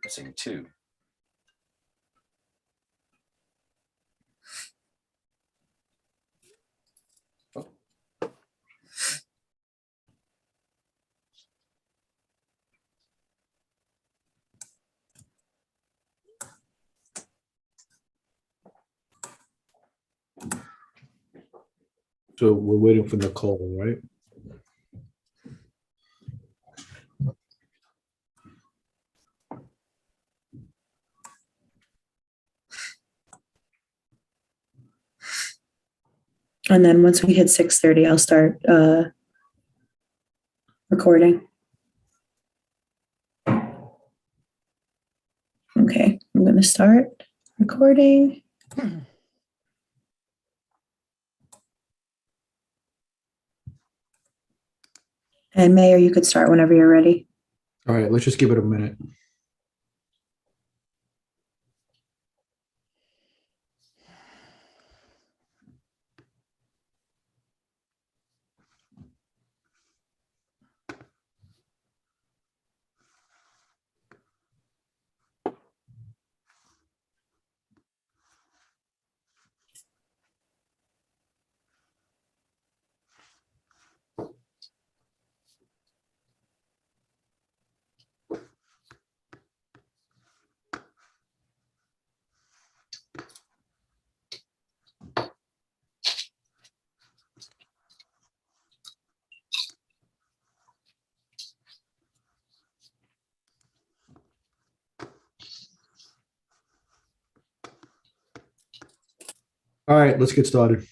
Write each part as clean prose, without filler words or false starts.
Missing 2. Oh. So we're waiting for Nicole, right? And then once we hit 6:30, I'll start recording. Okay, I'm going to start recording. And Mayor, you could start whenever you're ready. All right, let's just give it a minute. All right, let's get started.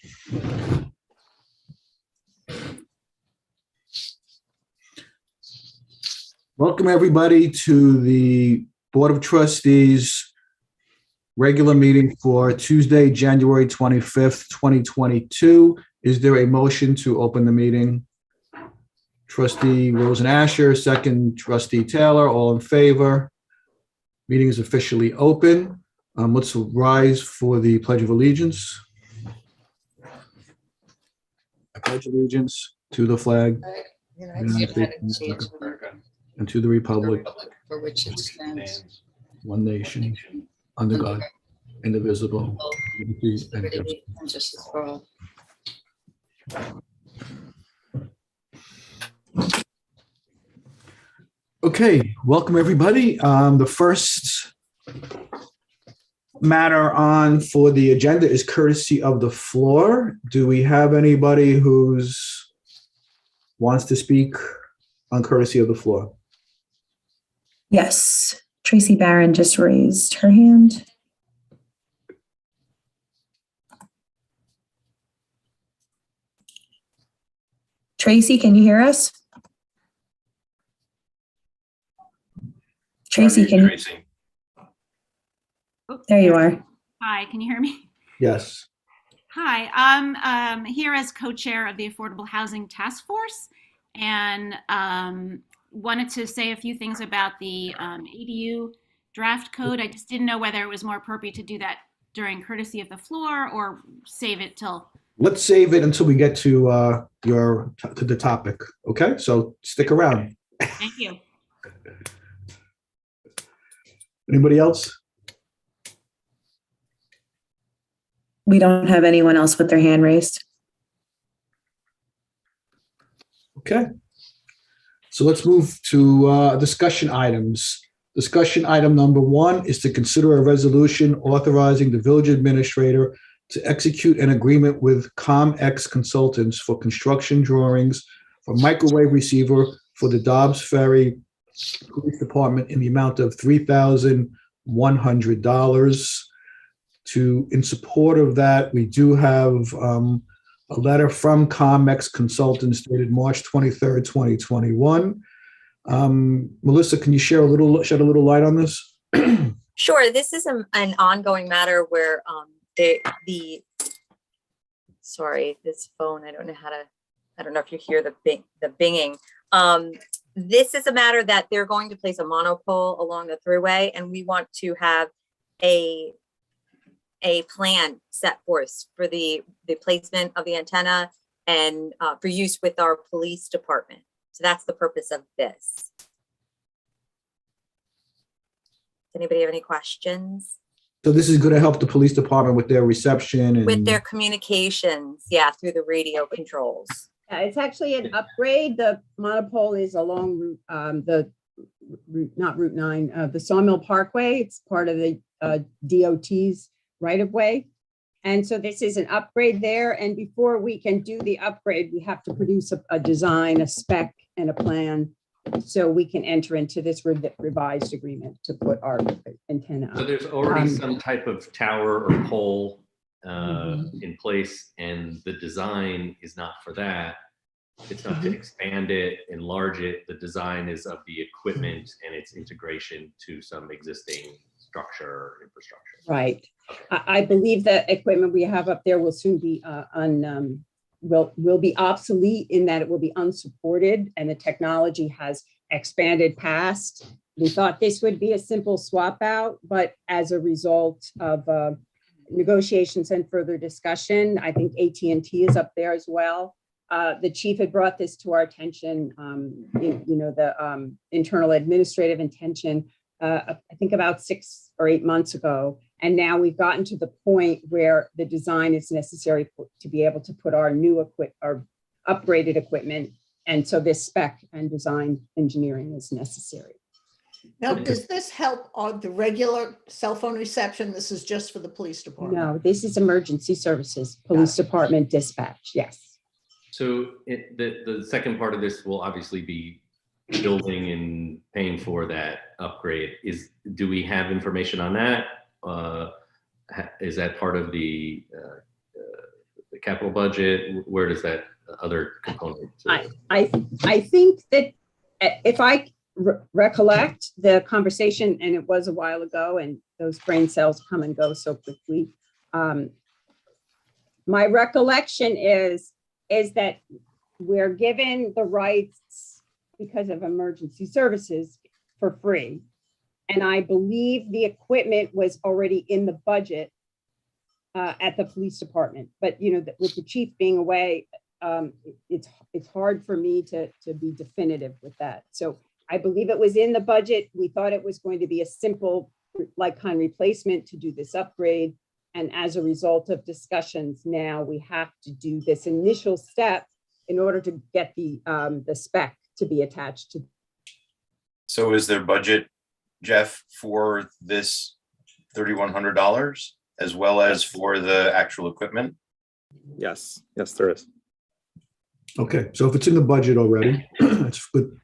Welcome, everybody, to the Board of Trustees regular meeting for Tuesday, January 25th, 2022. Is there a motion to open the meeting? Trustee Rosen Asher, second Trustee Taylor, all in favor. Meeting is officially open. Let's rise for the Pledge of Allegiance. I pledge allegiance to the flag of the United States of America, and to the republic for which it stands, one nation, under God, indivisible, with liberty and justice. liberty and justice for all. Okay, welcome everybody. The first matter on for the agenda is courtesy of the floor. Do we have anybody who's wants to speak on courtesy of the floor? Yes, Tracy Barron just raised her hand. Tracy, can you hear us? Tracy, can you? Tracy. There you are. Hi, can you hear me? Yes. Hi, I'm here as co-chair of the Affordable Housing Task Force, and wanted to say a few things about the ADU draft code. I just didn't know whether it was more appropriate to do that during courtesy of the floor or save it till. Let's save it until we get to the topic. Okay, so stick around. Thank you. Anybody else? We don't have anyone else with their hand raised. Okay. So let's move to discussion items. Discussion item number 1 is to consider a resolution authorizing the village administrator to execute an agreement with ComX Consultants for construction drawings for microwave receiver for the Dobbs Ferry Police Department in the amount of $3,100. In support of that, we do have a letter from ComX Consultants dated March 23rd, 2021. Melissa, can you shed a little light on this? Sure. This is an ongoing matter where sorry, this phone, I don't know if you hear the binging. This is a matter that they're going to place a monopole along the thruway, and we want to have a plan set forth for the placement of the antenna and for use with our police department. So that's the purpose of this. Anybody have any questions? So this is going to help the police department with their reception and. With their communications, yeah, through the radio controls. Yeah, it's actually an upgrade. The monopole is along not Route 9, the Sawmill Parkway. It's part of the DOT's right of way. And so this is an upgrade there. And before we can do the upgrade, we have to produce a design, a spec, and a plan so we can enter into this revised agreement to put our antenna So up. there's already some type of tower or pole in place, and the design is not for that. It's not to expand it, enlarge it. The design is of the equipment and its integration to some existing structure or infrastructure. Right. Okay. I believe the equipment we have up there will soon be will be obsolete in that it will be unsupported, and the technology has expanded past. We thought this would be a simple swap out, but as a result of negotiations and further discussion, I think AT&T is up there as well. The chief had brought this to our attention, the internal administrative intention, I think about 6 or 8 months ago. And now we've gotten to the point where the design is necessary to be able to put our our upgraded equipment. And so this spec and design engineering is necessary. Now, does this help on the regular cell phone reception? This is just for the police department? No, this is emergency services, police department dispatch, yes. So the second part of this will obviously be building and paying for that upgrade. Do we have information on that? Is that part of the capital budget? Where does that other component? I think that if I recollect the conversation, and it was a while ago, and those brain cells come and go so quickly. My recollection is that we're given the rights because of emergency services for free. And I believe the equipment was already in the budget at the police department. But, with the chief being away, it's hard for me to be definitive with that. So I believe it was in the budget. We thought it was going to be a simple like-kind replacement to do this upgrade. And as a result of discussions, now we have to do this initial step in order to get the spec to be attached to. So is there budget, Jeff, for this $3,100 as well as for the actual equipment? Yes, there is. Okay, so if it's in the budget already, that's good.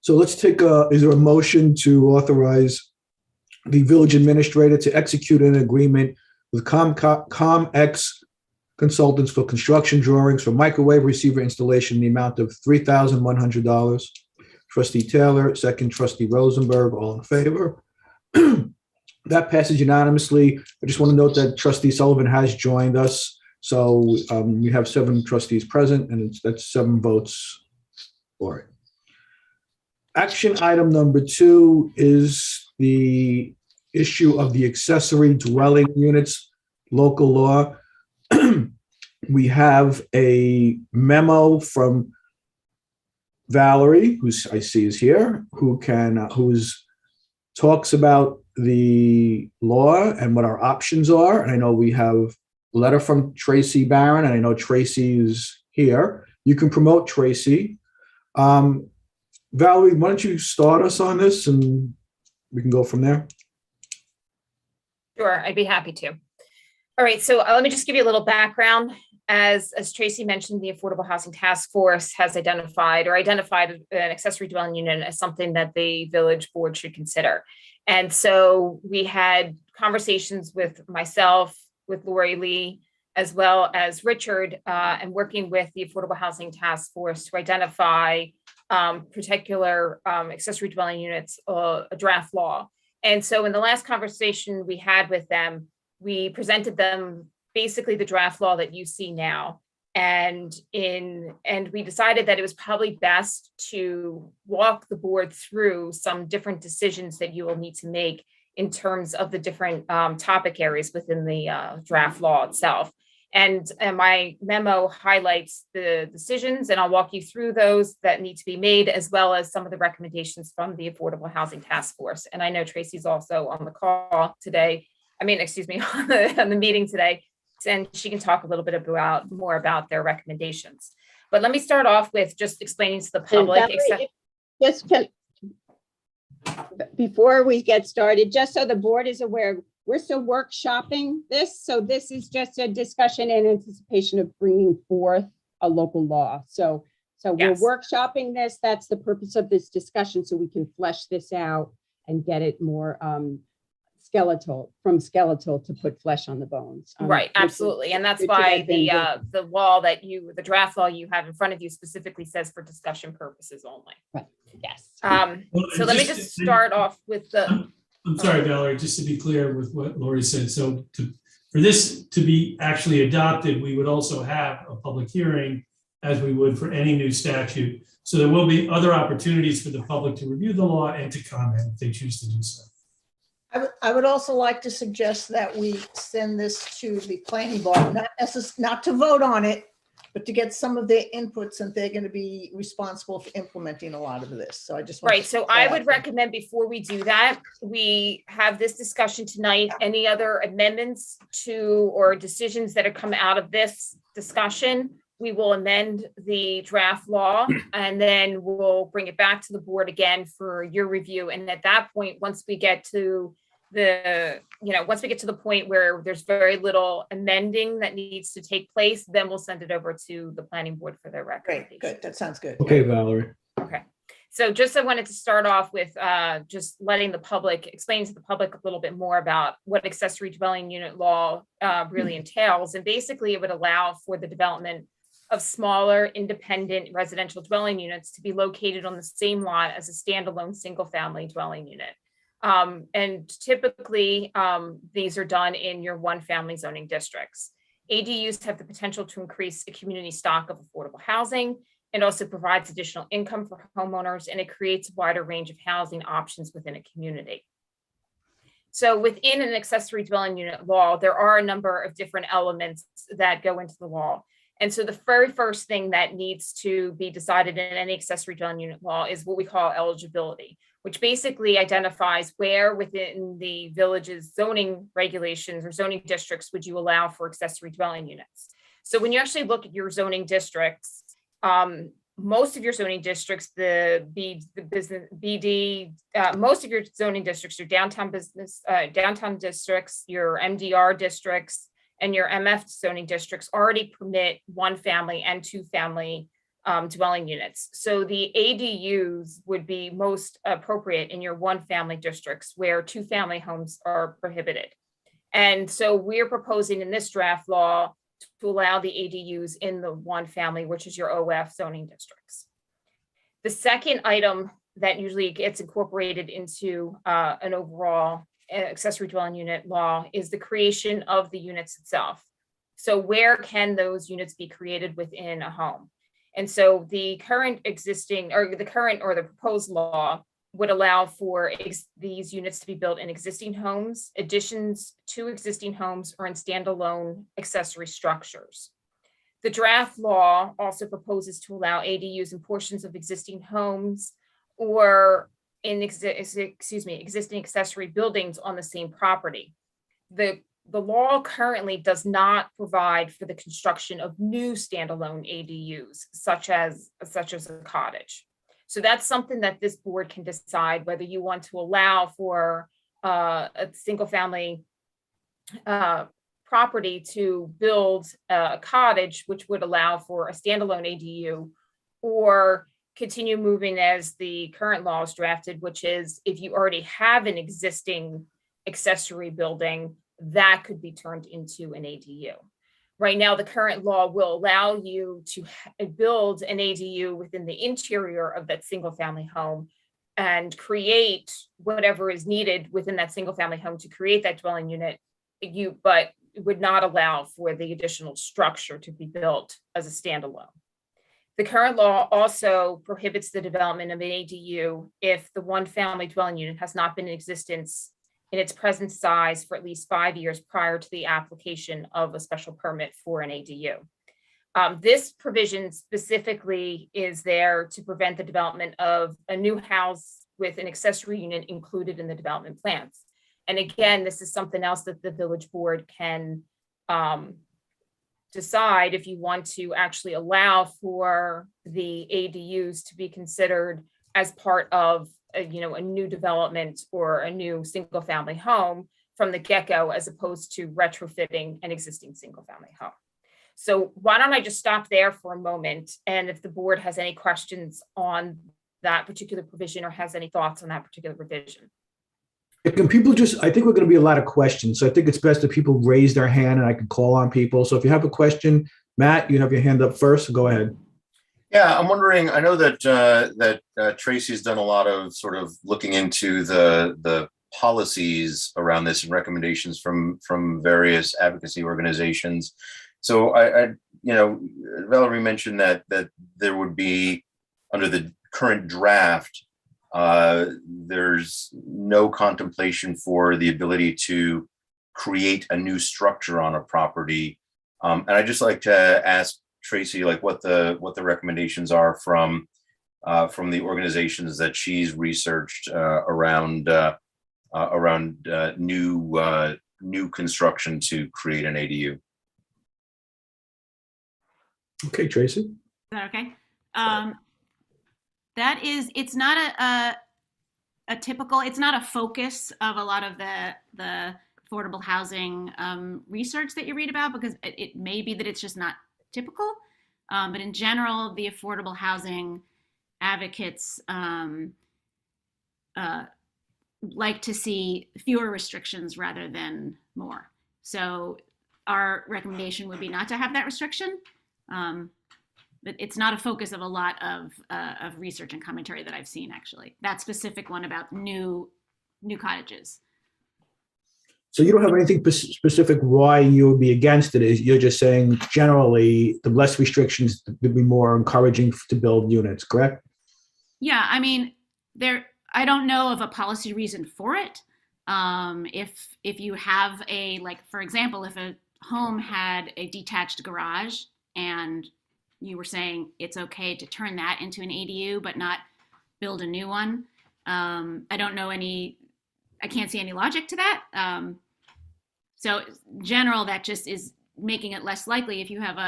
So let's take is there a motion to authorize the village administrator to execute an agreement with ComX Consultants for construction drawings for microwave receiver installation in the amount of $3,100. Trustee Taylor, second. Trustee Rosenberg, all in favor. That passes unanimously. I just want to note that Trustee Sullivan has joined us. So we have 7 trustees present, and that's 7 votes for it. Action item number 2 is the issue of the accessory dwelling units, local law. We have a memo from Valerie, who I see is here, who talks about the law and what our options are. And I know we have a letter from Tracy Barron, and I know Tracy is here. You can promote Tracy. Valerie, why don't you start us on this and we can go from there? Sure, I'd be happy to. All right, so let me just give you a little background. As Tracy mentioned, the Affordable Housing Task Force has identified an accessory dwelling unit as something that the village board should consider. And so we had conversations with myself, with Lori Lee, as well as Richard, and working with the Affordable Housing Task Force to identify particular accessory dwelling units, a draft law. And so in the last conversation we had with them, we presented them basically the draft law that you see now. And we decided that it was probably best to walk the board through some different decisions that you will need to make in terms of the different topic areas within the draft law itself. And my memo highlights the decisions, and I'll walk you through those that need to be made, as well as some of the recommendations from the Affordable Housing Task Force. And I know Tracy's also on the call today. I mean, excuse me, on the meeting today, and she can talk a little bit more about their recommendations. But let me start off with just explaining to the public. Before we get started, just so the board is aware, we're still workshopping this. So this is just a discussion in anticipation of bringing forth a local law. So Yes. we're workshopping this. That's the purpose of this discussion, so we can flesh this out and get it more skeletal to put flesh on the bones. Right, absolutely. And that's why the law the draft law you have in front of you specifically says for discussion purposes only. Right. Yes. So let me just start off with the. I'm sorry, Valerie, just to be clear with what Lori said. So for this to be actually adopted, we would also have a public hearing as we would for any new statute. So there will be other opportunities for the public to review the law and to comment if they choose to do so. I would also like to suggest that we send this to the planning board, not to vote on it, but to get some of their inputs, and they're going to be responsible for implementing a lot of this. So I just want Right. So I would recommend before we do that, we have this discussion tonight. Any other amendments to or decisions that have come out of this discussion, we will amend the draft law, and then we'll bring it back to the board again for your review. And at that point, once we get to the point where there's very little amending that needs to take place, then we'll send it over to the planning board for their recommendation. Great, good. That sounds good. Okay, Valerie. Okay. So just I wanted to start off with just explaining to the public a little bit more about what accessory dwelling unit law really entails. And basically it would allow for the development of smaller independent residential dwelling units to be located on the same lot as a standalone single family dwelling unit. And typically, these are done in your one family zoning districts. ADUs have the potential to increase a community stock of affordable housing, and also provides additional income for homeowners, and it creates a wider range of housing options within a community. So within an accessory dwelling unit law, there are a number of different elements that go into the law. And so the very first thing that needs to be decided in any accessory dwelling unit law is what we call eligibility, which basically identifies where within the village's zoning regulations or zoning districts would you allow for accessory dwelling units. So when you actually look at your zoning districts, most of your zoning districts, most of your zoning districts, your downtown districts, your MDR districts, and your MF zoning districts already permit one family and two family dwelling units. So the ADUs would be most appropriate in your one family districts where two family homes are prohibited. And so we're proposing in this draft law to allow the ADUs in the one family, which is your OF zoning districts. The second item that usually gets incorporated into an overall accessory dwelling unit law is the creation of the units itself. So where can those units be created within a home? And so the proposed law would allow for these units to be built in existing homes, additions to existing homes, or in standalone accessory structures. The draft law also proposes to allow ADUs in portions of existing homes or in existing accessory buildings on the same property. The law currently does not provide for the construction of new standalone ADUs, such as a cottage. So that's something that this board can decide whether you want to allow for a single family property to build a cottage, which would allow for a standalone ADU, or continue moving as the current law is drafted, which is if you already have an existing accessory building, that could be turned into an ADU. Right now, the current law will allow you to build an ADU within the interior of that single family home and create whatever is needed within that single family home to create that dwelling unit, but it would not allow for the additional structure to be built as a standalone. The current law also prohibits the development of an ADU if the one family dwelling unit has not been in existence in its present size for at least 5 years prior to the application of a special permit for an ADU. This provision specifically is there to prevent the development of a new house with an accessory unit included in the development plans. And again, this is something else that the village board can decide if you want to actually allow for the ADUs to be considered as part of a new development or a new single family home from the get-go, as opposed to retrofitting an existing single family home. So why don't I just stop there for a moment? And if the board has any questions on that particular provision or has any thoughts on that particular provision. Can people I think we're going to be a lot of questions. So I think it's best that people raise their hand and I can call on people. So if you have a question, Matt, you have your hand up first. Go ahead. Yeah, I'm wondering, I know that Tracy's done a lot of sort of looking into the policies around this and recommendations from various advocacy organizations. So Valerie mentioned that there would be, under the current draft, there's no contemplation for the ability to create a new structure on a property. And I'd just like to ask Tracy, like what the recommendations are from the organizations that she's researched around new construction to create an ADU. Okay, Tracy. Is that okay? It's not a typical, it's not a focus of a lot of the affordable housing research that you read about, because it may be that it's just not typical. But in general, the affordable housing advocates like to see fewer restrictions rather than more. So our recommendation would be not to have that restriction. But it's not a focus of a lot of research and commentary that I've seen, actually. That specific one about new cottages. So you don't have anything specific why you would be against it. You're just saying generally the less restrictions would be more encouraging to build units, correct? Yeah, I mean, I don't know of a policy reason for it. If you have for example, if a home had a detached garage and you were saying it's okay to turn that into an ADU, but not build a new one. I can't see any logic to that. So in general, that just is making it less likely. If you have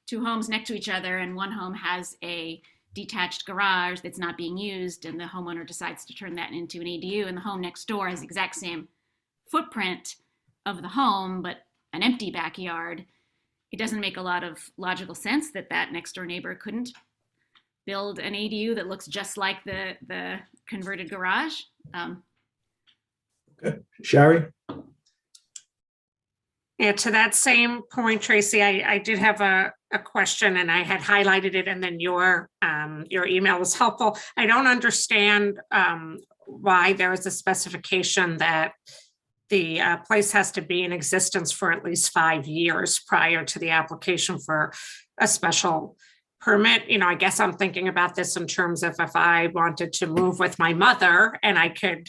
two homes next to each other and one home has a detached garage that's not being used and the homeowner decides to turn that into an ADU, and the home next door has the exact same footprint of the home, but an empty backyard, it doesn't make a lot of logical sense that next door neighbor couldn't build an ADU that looks just like the converted garage. Okay. Shari? Yeah, to that same point, Tracy, I did have a question and I had highlighted it, and then your email was helpful. I don't understand why there is a specification that the place has to be in existence for at least 5 years prior to the application for a special permit. I guess I'm thinking about this in terms of if I wanted to move with my mother and I could,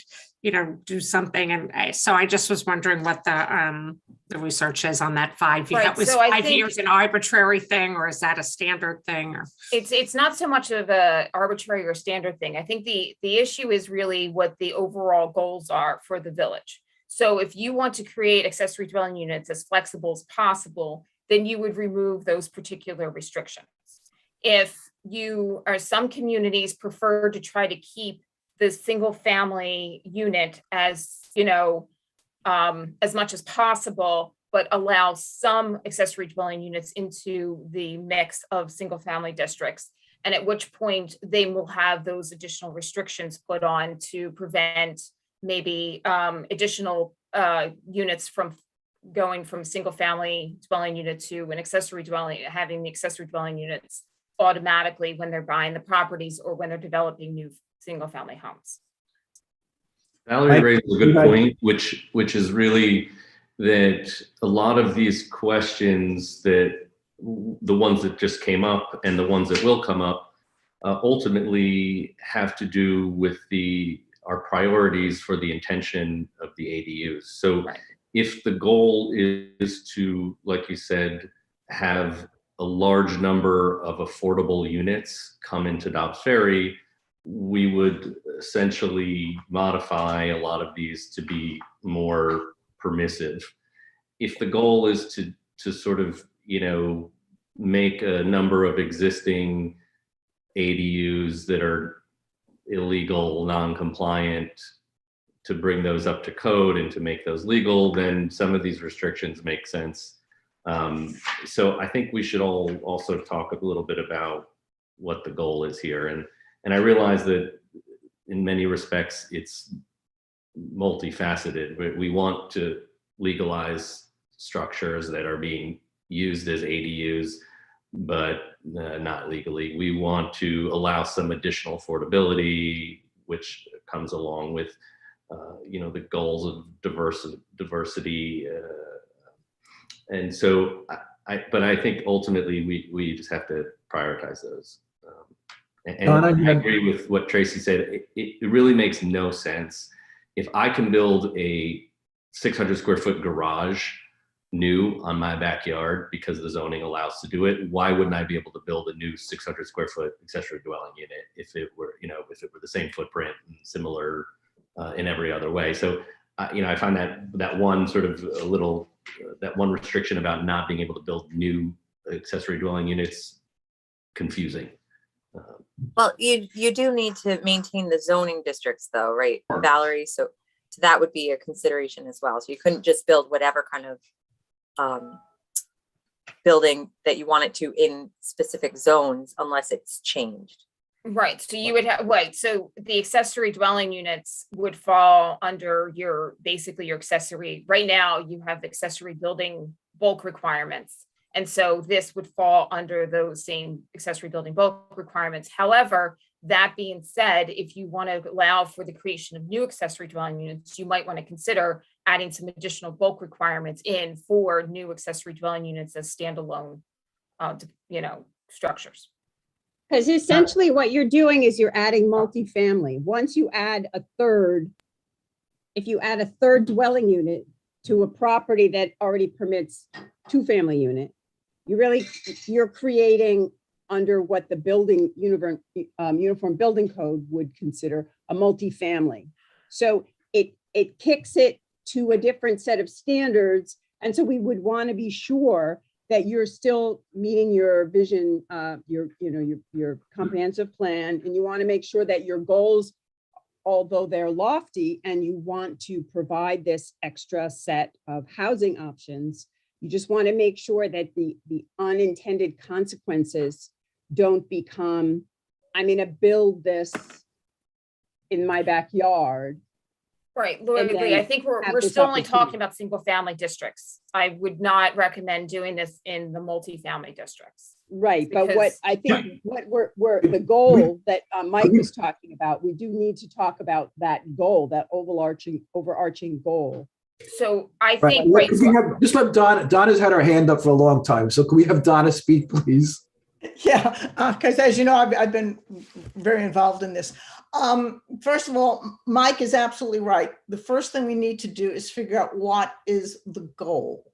do something. And so I just was wondering what the research is on that 5 years. Right, That was so I 5 think- years an arbitrary thing, or is that a standard thing? Or It's not so much of a arbitrary or standard thing. I think the issue is really what the overall goals are for the village. So if you want to create accessory dwelling units as flexible as possible, then you would remove those particular restrictions. If some communities prefer to try to keep the single family unit as much as possible, but allow some accessory dwelling units into the mix of single family districts, and at which point they will have those additional restrictions put on to prevent maybe additional units from going from single family dwelling unit to an accessory dwelling, having the accessory dwelling units automatically when they're buying the properties or when they're developing new single family homes. Valerie raised a good point, which is really that a lot of these questions, that the ones that just came up and the ones that will come up, ultimately have to do with the our priorities for the intention of the ADUs. So Right. if the goal is to, like you said, have a large number of affordable units come into Dobbs Ferry, we would essentially modify a lot of these to be more permissive. If the goal is to sort of, make a number of existing ADUs that are illegal, non-compliant, to bring those up to code and to make those legal, then some of these restrictions make sense. So I think we should all also talk a little bit about what the goal is here. And I realize that in many respects, it's multifaceted. We want to legalize structures that are being used as ADUs, but not legally. We want to allow some additional affordability, which comes along with, the goals of diversity. And so, but I think ultimately we just have to prioritize those. And I agree with what Tracy said. It really makes no sense. If I can build a 600 square foot garage new on my backyard because the zoning allows to do it, why wouldn't I be able to build a new 600 square foot accessory dwelling unit if it were, if it were the same footprint and similar in every other way? So, I find that one sort of a little, that one restriction about not being able to build new accessory dwelling units confusing. Well, you do need to maintain the zoning districts though, right, Valerie? So that would be a consideration as well. So you couldn't just build whatever kind of building that you wanted to in specific zones unless it's changed. Right, so you would have, right, so the accessory dwelling units would fall under basically your accessory. Right now, you have accessory building bulk requirements. And so this would fall under those same accessory building bulk requirements. However, that being said, if you want to allow for the creation of new accessory dwelling units, you might want to consider adding some additional bulk requirements in for new accessory dwelling units as standalone, structures. Because essentially what you're doing is you're adding multifamily. Once you add if you add a third dwelling unit to a property that already permits two-family unit, you're creating under what the uniform building code would consider a multifamily. So it kicks it to a different set of standards. And so we would want to be sure that you're still meeting your vision, your comprehensive plan, and you want to make sure that your goals, although they're lofty and you want to provide this extra set of housing options, you just want to make sure that the unintended consequences don't become, I'm going to build this in my backyard. Right, Laura, I think we're still only talking about single family districts. I would not recommend doing this in the multifamily districarts. Right, but what I think we're the goal that Mike was talking about, we do need to talk about that goal, that overarching goal. So I think, just let Donna's had her hand up for a long time. So can we have Donna speak, please? Yeah, because as you know, I've been very involved in this. First of all, Mike is absolutely right. The first thing we need to do is figure out what is the goal.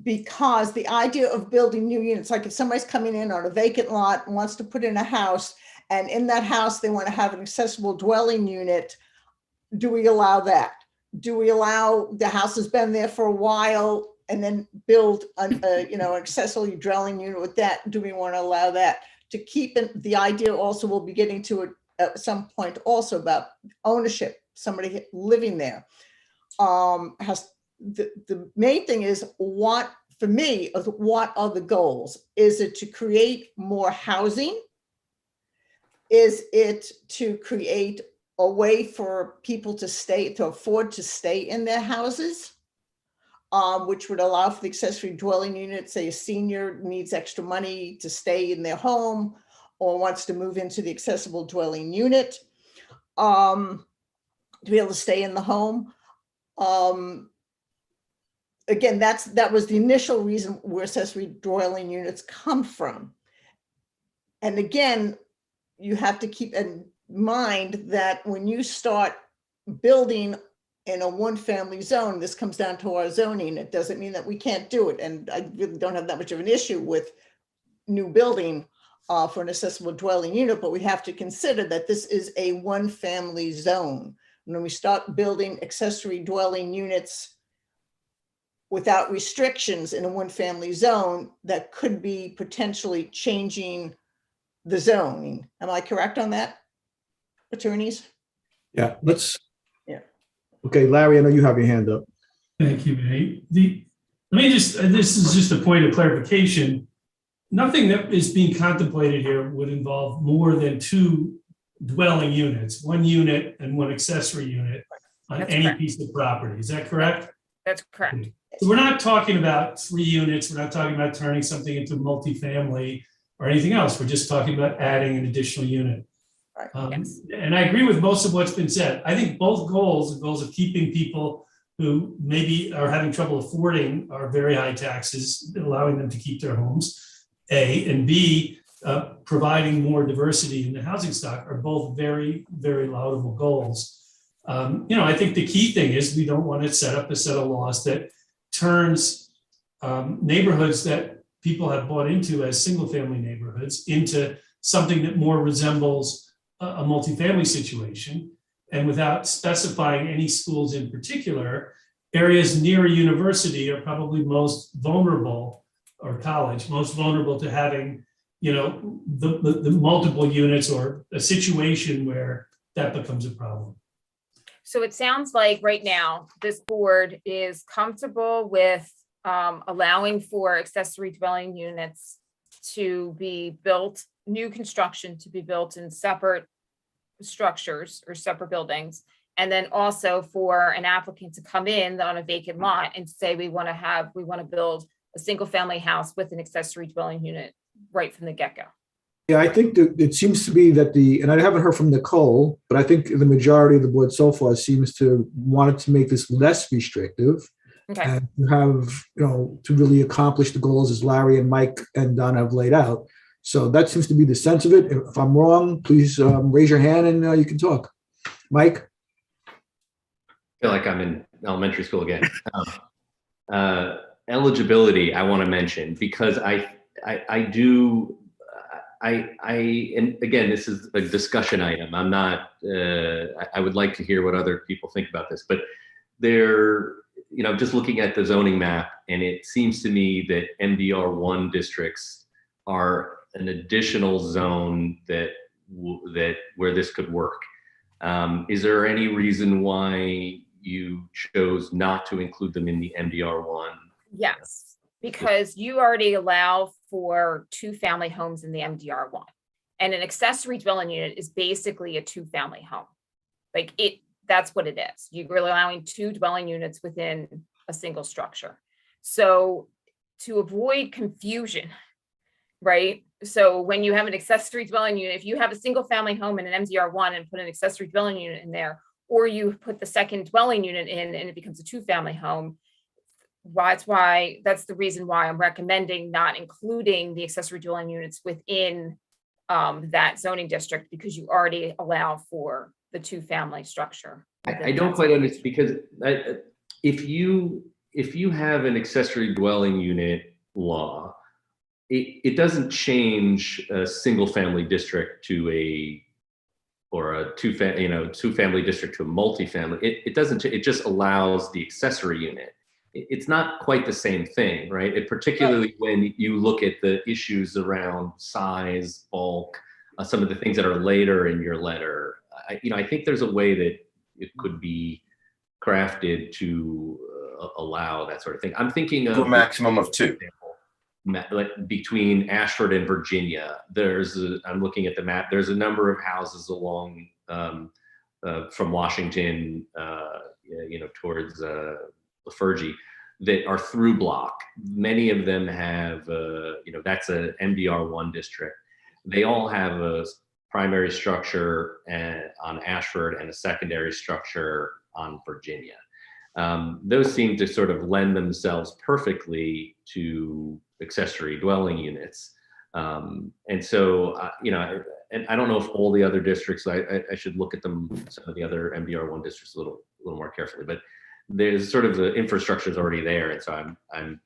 Because the idea of building new units, like if somebody's coming in on a vacant lot and wants to put in a house, and in that house, they want to have an accessible dwelling unit, do we allow that? Do we allow the house has been there for a while and then build an accessory dwelling unit with that? Do we want to allow that? To keep the idea also, we'll be getting to it at some point also about ownership, somebody living there. The main thing is what are the goals? Is it to create more housing? Is it to create a way for people to afford to stay in their houses? Which would allow for the accessory dwelling unit, say a senior needs extra money to stay in their home or wants to move into the accessible dwelling unit to be able to stay in the home. Again, that was the initial reason where accessory dwelling units come from. And again, you have to keep in mind that when you start building in a one-family zone, this comes down to our zoning. It doesn't mean that we can't do it. And I really don't have that much of an issue with new building for an accessible dwelling unit, but we have to consider that this is a one-family zone. When we start building accessory dwelling units without restrictions in a one-family zone, that could be potentially changing the zoning. Am I correct on that, attorneys? Yeah, let's. Yeah. Okay, Larry, I know you have your hand up. Thank you, Nate. Let me just, this is just a point of clarification. Nothing that is being contemplated here would involve more than 2 dwelling units, 1 unit and 1 accessory unit on That's any correct. piece of property. Is that correct? That's correct. So we're not talking about 3 units. We're not talking about turning something into multifamily or anything else. We're just talking about adding an additional unit. Yes. And I agree with most of what's been said. I think both goals, the goals of keeping people who maybe are having trouble affording our very high taxes, allowing them to keep their homes, A, and B, providing more diversity in the housing stock are both very, very laudable goals. I think the key thing is we don't want to set up a set of laws that turns neighborhoods that people have bought into as single-family neighborhoods into something that more resembles a multifamily situation. And without specifying any schools in particular, areas near a university are probably most vulnerable, or college, most vulnerable to having, the multiple units or a situation where that becomes a problem. So it sounds like right now, this board is comfortable with allowing for accessory dwelling units to be built, new construction to be built in separate structures or separate buildings. And then also for an applicant to come in on a vacant lot and say, we want to build a single family house with an accessory dwelling unit right from the get-go. Yeah, I think that it seems to be that and I haven't heard from Nicole, but I think the majority of the board so far seems to want to make this less restrictive. Okay. And to have, to really accomplish the goals as Larry and Mike and Don have laid out. So that seems to be the sense of it. If I'm wrong, please raise your hand and you can talk. Mike? I feel like I'm in elementary school again. Eligibility, I want to mention, because and again, this is a discussion item. I'm not, I would like to hear what other people think about this, but just looking at the zoning map, and it seems to me that MDR1 districts are an additional zone that where this could work. Is there any reason why you chose not to include them in the MDR1? Yes, because you already allow for 2-family homes in the MDR1. And an accessory dwelling unit is basically a 2-family home. That's what it is. You're allowing 2 dwelling units within a single structure. So to avoid confusion, right? So when you have an accessory dwelling unit, if you have a single family home in an MDR1 and put an accessory dwelling unit in there, or you put the second dwelling unit in and it becomes a 2-family home, that's the reason why I'm recommending not including the accessory dwelling units within that zoning district, because you already allow for the 2-family structure. I don't quite understand, because if you have an accessory dwelling unit law, it doesn't change a single family district to a 2-family district to a multifamily. It doesn't. It just allows the accessory unit. It's not quite the same thing, right? Particularly when you look at the issues around size, bulk, some of the things that are later in your letter. I think there's a way that it could be crafted to allow that sort of thing. I'm thinking of a maximum of 2. Like between Ashford and Virginia, I'm looking at the map. There's a number of houses along from Washington, towards Lafergie, that are through block. Many of them have, that's a MDR1 district. They all have a primary structure on Ashford and a secondary structure on Virginia. Those seem to sort of lend themselves perfectly to accessory dwelling units. And so, and I don't know if all the other districts, I should look at them, some of the other MDR1 districts a little more carefully, but there's sort of the infrastructure is already there. And so I'm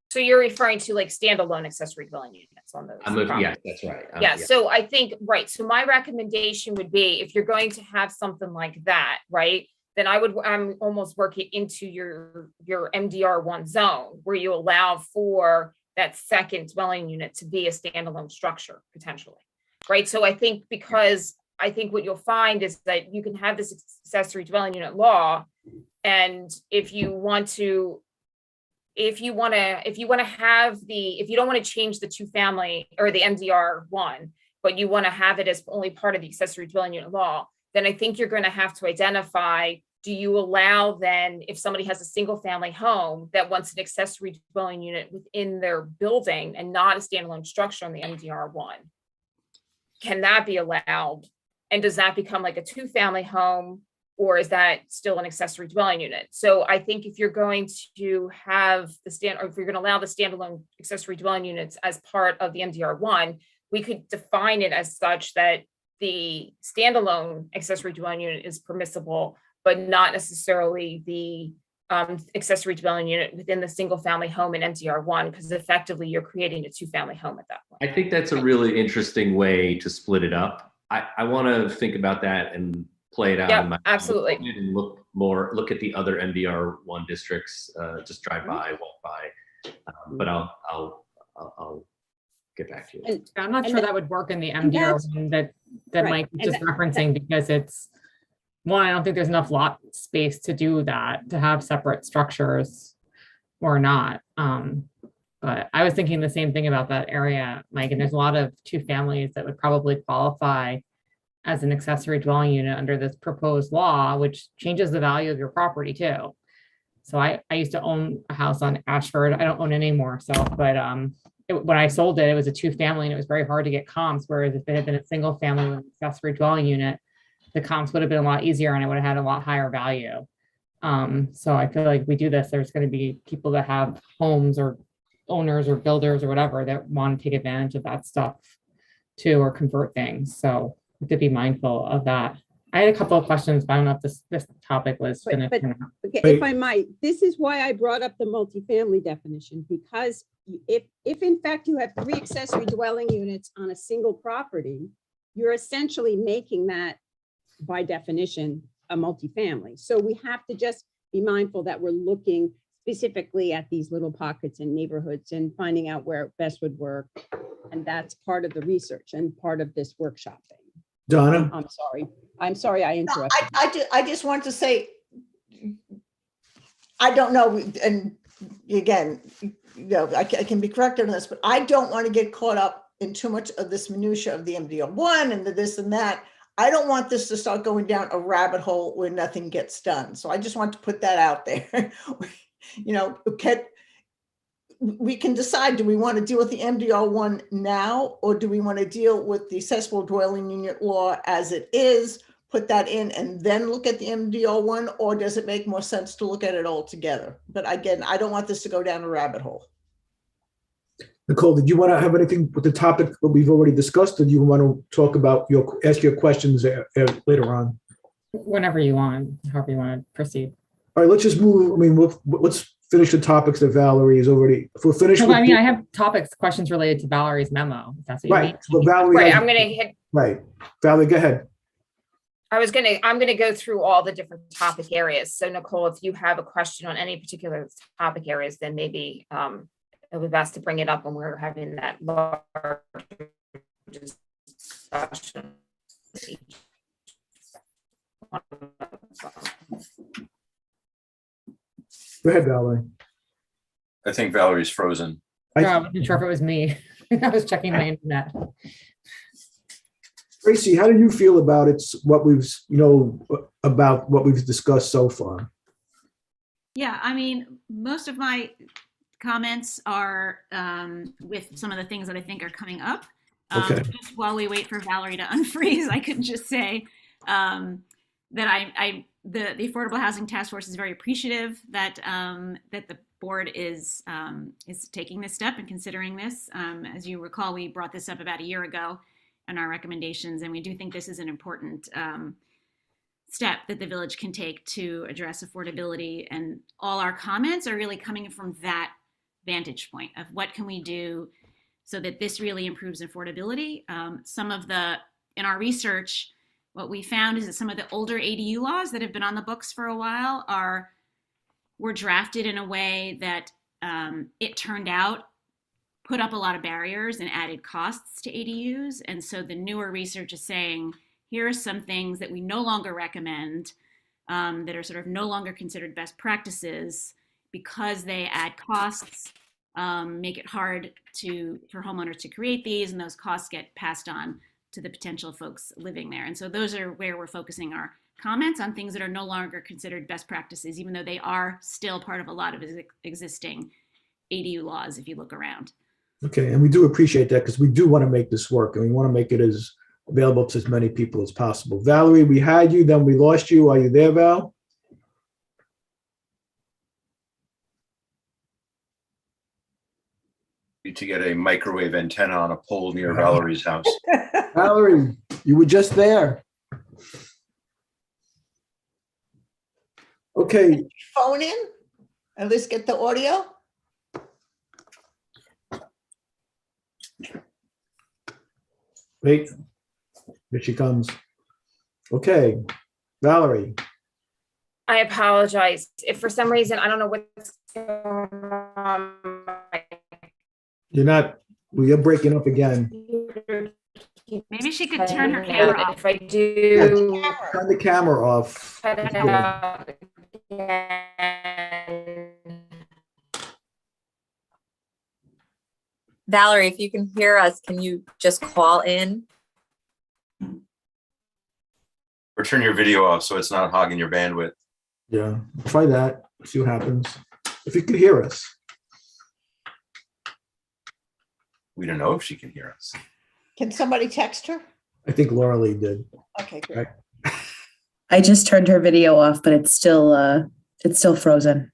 So you're referring to like standalone accessory dwelling units on those? yeah, that's right. Yeah, so I think, right, so my recommendation would be, if you're going to have something like that, right, then I'm almost working into your MDR1 zone, where you allow for that second dwelling unit to be a standalone structure potentially, right? So I think, because I think what you'll find is that you can have this accessory dwelling unit law, and if you don't want to change the 2-family or the MDR1, but you want to have it as only part of the accessory dwelling unit law, then I think you're going to have to identify, do you allow then, if somebody has a single family home that wants an accessory dwelling unit within their building and not a standalone structure on the MDR1, can that be allowed? And does that become like a 2-family home, or is that still an accessory dwelling unit? So I think if you're going to have if you're going to allow the standalone accessory dwelling units as part of the MDR1, we could define it as such that the standalone accessory dwelling unit is permissible, but not necessarily the accessory dwelling unit within the single family home in MDR1, because effectively you're creating a 2-family home at that point. I think that's a really interesting way to split it up. I want to think about that and play it out. Yeah, in my absolutely. And look at the other MDR1 districts, just drive by, walk by. But I'll get back to you. I'm not sure that would work in the MDR one that Mike was just referencing, because it's, one, I don't think there's enough lot space to do that, to have separate structures or not. But I was thinking the same thing about that area, Mike, and there's a lot of 2-families that would probably qualify as an accessory dwelling unit under this proposed law, which changes the value of your property too. So I used to own a house on Ashford. I don't own it anymore. So, but when I sold it, it was a 2-family, and it was very hard to get comps. Whereas if it had been a single family with an accessory dwelling unit, the comps would have been a lot easier, and I would have had a lot higher value. So I feel like we do this, there's going to be people that have homes or owners or builders or whatever that want to take advantage of that stuff too, or convert things. So we have to be mindful of that. I had a couple of questions, but I don't know if this topic was finished. If I might, this is why I brought up the multifamily definition, because if in fact you have 3 accessory dwelling units on a single property, you're essentially making that by definition a multifamily. So we have to just be mindful that we're looking specifically at these little pockets and neighborhoods and finding out where it best would work. And that's part of the research and part of this workshop thing. Donna? I'm sorry I interrupted. I just want to say, I don't know, and again, I can be corrected on this, but I don't want to get caught up in too much of this minutia of the MDR1 and the this and that. I don't want this to start going down a rabbit hole where nothing gets done. So I just want to put that out there. We can decide, do we want to deal with the MDR1 now, or do we want to deal with the accessible dwelling unit law as it is, put that in, and then look at the MDR1, or does it make more sense to look at it all together? But again, I don't want this to go down a rabbit hole. Nicole, did you want to have anything with the topic that we've already discussed, or do you want to talk about ask your questions later on? Whenever you want, however you want to proceed. All right, let's just move. I mean, let's finish the topics that Valerie is already. If we're finished, I mean, I have questions related to Valerie's memo. If that's what you mean. So Valerie, right. I'm going to hit. Right, Valerie, go ahead. I'm going to go through all the different topic areas. So Nicole, if you have a question on any particular topic areas, then maybe it would be best to bring it up when we're having that large discussion. Go ahead, Valerie. I think Valerie's frozen. I wasn't sure if it was me. I was checking my internet. Tracy, how do you feel about what we've discussed so far? Yeah, I mean, most of my comments are with some of the things that I think are coming up. Okay. Just while we wait for Valerie to unfreeze, I could just say that the Affordable Housing Task Force is very appreciative that that the board is taking this step and considering this. As you recall, we brought this up about a year ago, our recommendations. And we do think this is an important step that the village can take to address affordability. And all our comments are really coming from that vantage point of what can we do so that this really improves affordability. In our research, what we found is that some of the older ADU laws that have been on the books for a while were drafted in a way that it turned out put up a lot of barriers and added costs to ADUs. And so the newer research is saying, here are some things that we no longer recommend, that are sort of no longer considered best practices because they add costs, make it hard for homeowners to create these, and those costs get passed on to the potential folks living there. And so those are where we're focusing our comments on things that are no longer considered best practices, even though they are still part of a lot of existing ADU laws if you look around. Okay, and we do appreciate that because we do want to make this work and we want to make it as available to as many people as possible. Valerie, we had you, then we lost you. Are you there, Val? Need to get a microwave antenna on a pole near Valerie's house. Valerie, you were just there. Okay, Phone in, at least get the audio. wait. Here she comes. Okay, Valerie. I apologize. If for some reason, I don't know what's going on. You're breaking up again. Maybe she could turn her camera off. If I do. Turn the camera off. cut it out again. Valerie, if you can hear us, can you just call in? Or turn your video off so it's not hogging your bandwidth. Yeah, try that. See what happens. If you could hear us. We don't know if she can hear us. Can somebody text her? I think Laura Lee did. Okay, great. I just turned her video off, but it's still frozen.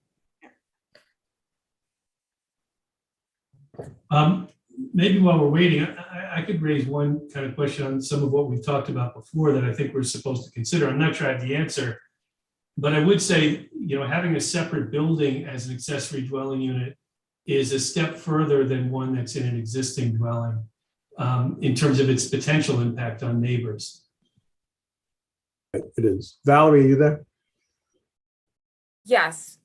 Maybe while we're waiting, I could raise one kind of question on some of what we've talked about before that I think we're supposed to consider. I'm not sure I have the answer, but I would say, having a separate building as an accessory dwelling unit is a step further than one that's in an existing dwelling, in terms of its potential impact on neighbors. It is. Valerie, are you there? Yes.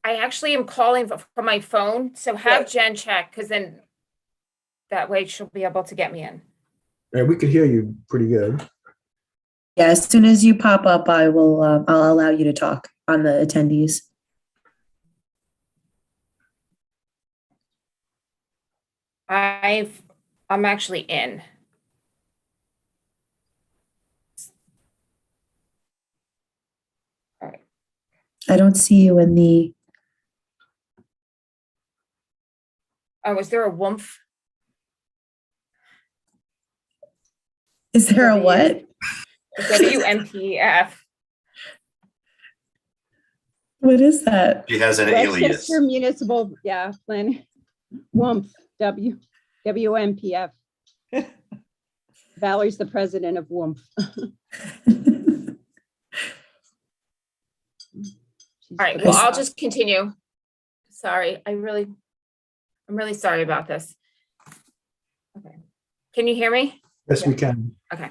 I actually am calling from my phone, so have Jen check, because then that way she'll be able to get me in. Yeah, we could hear you pretty good. Yeah, as soon as you pop up, I'll allow you to talk on the attendees. I'm actually in. All right. I don't see you in the. Oh, is there a WUMF? Is there a what? WMPF. What is that? She has an alias. Westchester Municipal, Plan, WUMP, WMPF. Valerie's the president of WUMP. All right, well, I'll just continue. Sorry, I'm really sorry about this. Okay. Can you hear me? Yes, we can. Okay.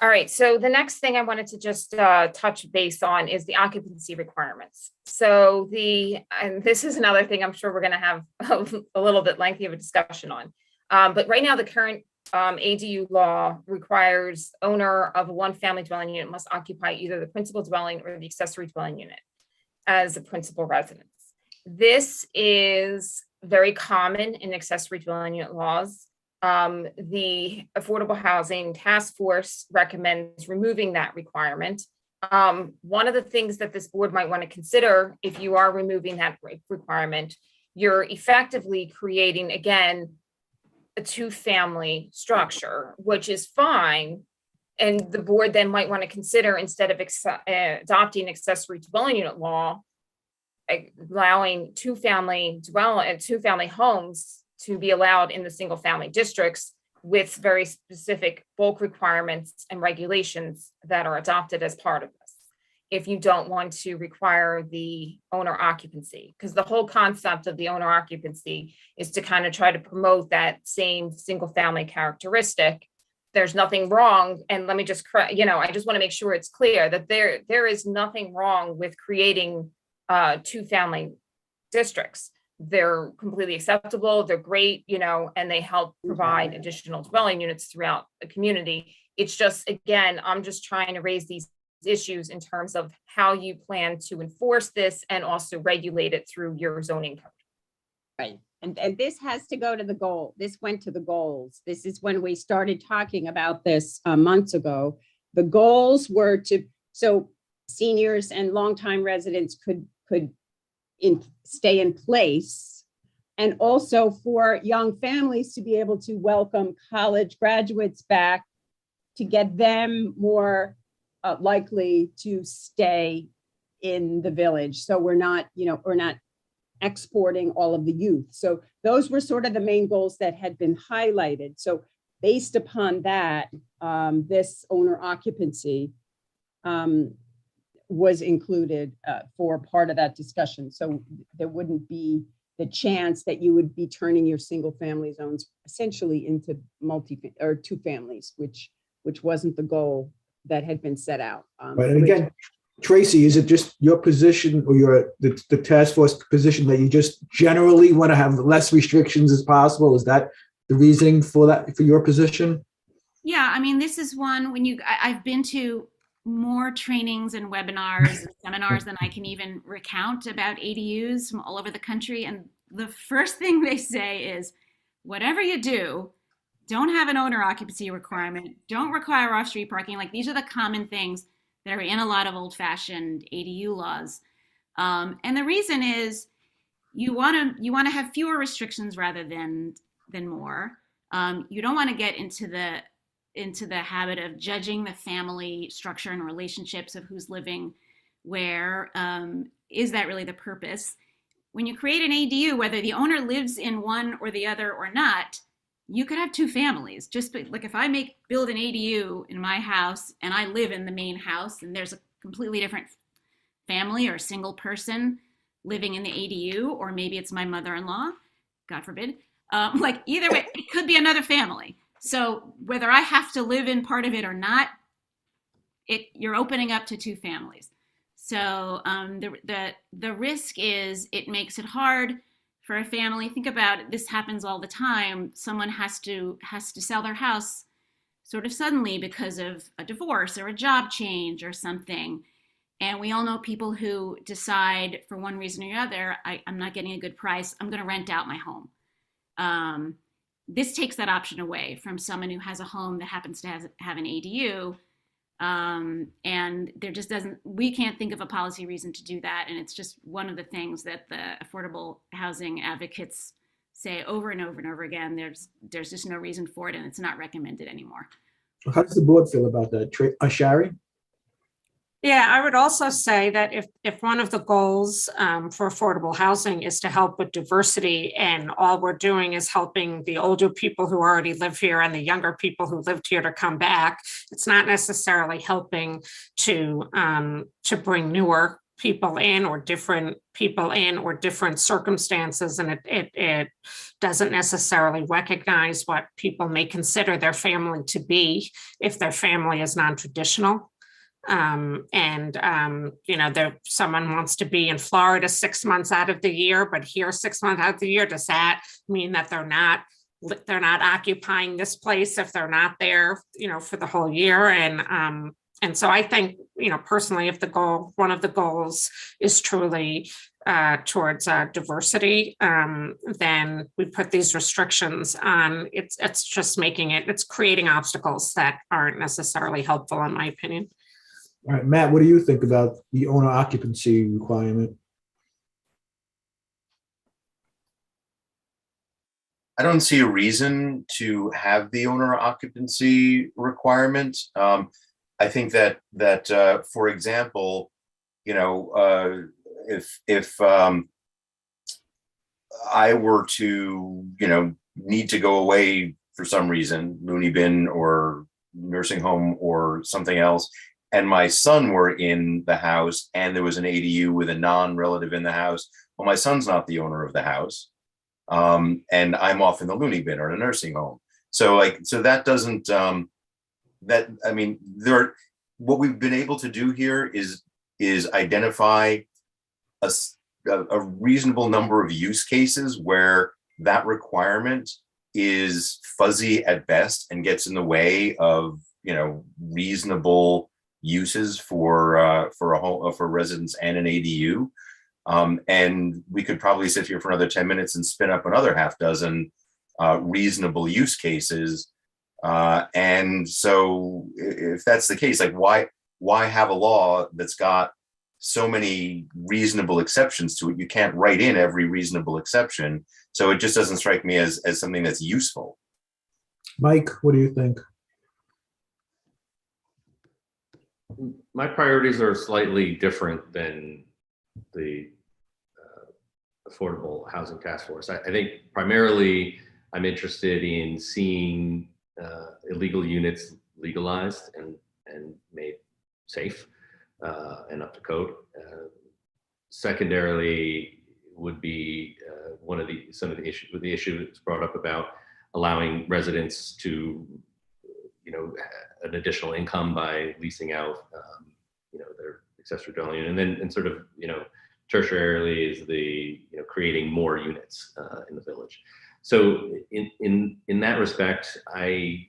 All right. So the next thing I wanted to just touch base on is the occupancy requirements. So and this is another thing I'm sure we're going to have a little bit lengthy of a discussion on. But right now, the current ADU law requires owner of a one-family dwelling unit must occupy either the principal dwelling or the accessory dwelling unit as a principal residence. This is very common in accessory dwelling unit laws. The Affordable Housing Task Force recommends removing that requirement. One of the things that this board might want to consider, if you are removing that requirement, you're effectively creating, again, a two-family structure, which is fine. And the board then might want to consider, instead of adopting accessory dwelling unit law, allowing two-family homes to be allowed in the single family districts, with very specific bulk requirements and regulations that are adopted as part of this. If you don't want to require the owner occupancy, because the whole concept of the owner occupancy is to kind of try to promote that same single family characteristic. There's nothing wrong. And let me just, I just want to make sure it's clear that there is nothing wrong with creating 2-family districts. They're completely acceptable. They're great, and they help provide additional dwelling units throughout the community. It's just, again, I'm just trying to raise these issues in terms of how you plan to enforce this and also regulate it through your zoning code. Right. And this has to go to the goal. This went to the goals. This is when we started talking about this months ago. The goals were so seniors and longtime residents could stay in place, and also for young families to be able to welcome college graduates back, to get them more likely to stay in the village. So we're not exporting all of the youth. So those were sort of the main goals that had been highlighted. So based upon that, this owner occupancy was included for part of that discussion. So there wouldn't be the chance that you would be turning your single family zones essentially into or 2 families, which wasn't the goal that had been set out. Right, and again, Tracy, is it just your position or the task force position that you just generally want to have less restrictions as possible? Is that the reasoning for that, for your position? Yeah, I mean, this is one I've been to more trainings and webinars and seminars than I can even recount about ADUs from all over the country. And the first thing they say is, whatever you do, don't have an owner occupancy requirement, don't require off-street parking. Like, these are the common things that are in a lot of old-fashioned ADU laws. And the reason is you want to have fewer restrictions rather than more. You don't want to get into the habit of judging the family structure and relationships of who's living where. Is that really the purpose? When you create an ADU, whether the owner lives in one or the other or not, you could have 2 families. Just like if I build an ADU in my house and I live in the main house and there's a completely different family or a single person living in the ADU, or maybe it's my mother-in-law, God forbid, either way, it could be another family. So whether I have to live in part of it or not, you're opening up to 2 families. So the risk is it makes it hard for a family. Think about it, this happens all the time. Someone has to sell their house sort of suddenly because of a divorce or a job change or something. And we all know people who decide for one reason or another, I'm not getting a good price, I'm going to rent out my home. This takes that option away from someone who has a home that happens to have an ADU. And there just we can't think of a policy reason to do that. And it's just one of the things that the affordable housing advocates say over and over and over again. There's just no reason for it, and it's not recommended anymore. How does the board feel about that? Shari? Yeah, I would also say that if one of the goals for affordable housing is to help with diversity, and all we're doing is helping the older people who already live here and the younger people who lived here to come back, it's not necessarily helping to bring newer people in or different people in or different circumstances, and it doesn't necessarily recognize what people may consider their family to be if their family is non-traditional. Someone wants to be in Florida 6 months out of the year, but here 6 months out of the year. Does that mean that they're not occupying this place if they're not there, for the whole year? And so I think, personally, if one of the goals is truly towards diversity, then we put these restrictions on. It's just it's creating obstacles that aren't necessarily helpful, in my opinion. All right, Matt, what do you think about the owner occupancy requirement? I don't see a reason to have the owner occupancy requirement. I think that for example, if I were to need to go away for some reason, loony bin or nursing home or something else, and my son were in the house and there was an ADU with a non-relative in the house, well, my son's not the owner of the house. And I'm off in the loony bin or in a nursing home. So that doesn't, what we've been able to do here is identify a reasonable number of use cases where that requirement is fuzzy at best and gets in the way of, reasonable uses for a home, for residents and an ADU. And we could probably sit here for another 10 minutes and spin up another half dozen reasonable use cases. And so if that's the case, like why have a law that's got so many reasonable exceptions to it? You can't write in every reasonable exception. So it just doesn't strike me as something that's useful. Mike, what do you think? My priorities are slightly different than the Affordable Housing Task Force. I think primarily I'm interested in seeing illegal units legalized and made safe and up to code. Secondarily would be some of the issues brought up about allowing residents to an additional income by leasing out their accessory dwelling unit, and sort of tertiarily is the creating more units in the village. So in that respect, I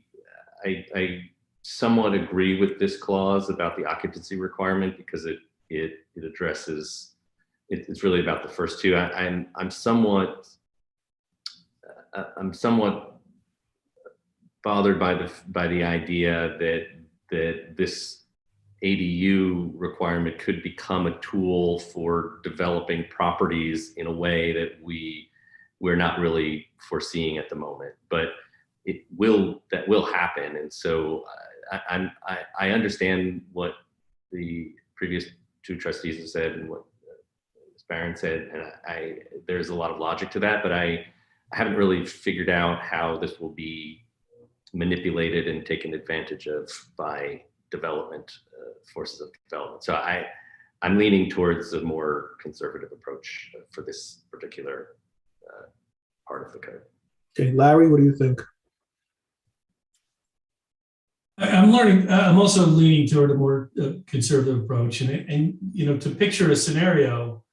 somewhat agree with this clause about the occupancy requirement because it addresses it's really about the first two. I'm somewhat bothered by the idea that this ADU requirement could become a tool for developing properties in a way that we're not really foreseeing at the moment, but that will happen. And so I understand what the previous two trustees have said and what Ms. Barron said, and there's a lot of logic to that, but I haven't really figured out how this will be manipulated and taken advantage of by development forces of development. So I'm leaning towards a more conservative approach for this particular part of the code. Okay, Larry, what do you think? I'm also leaning toward a more conservative approach, and to picture a scenario,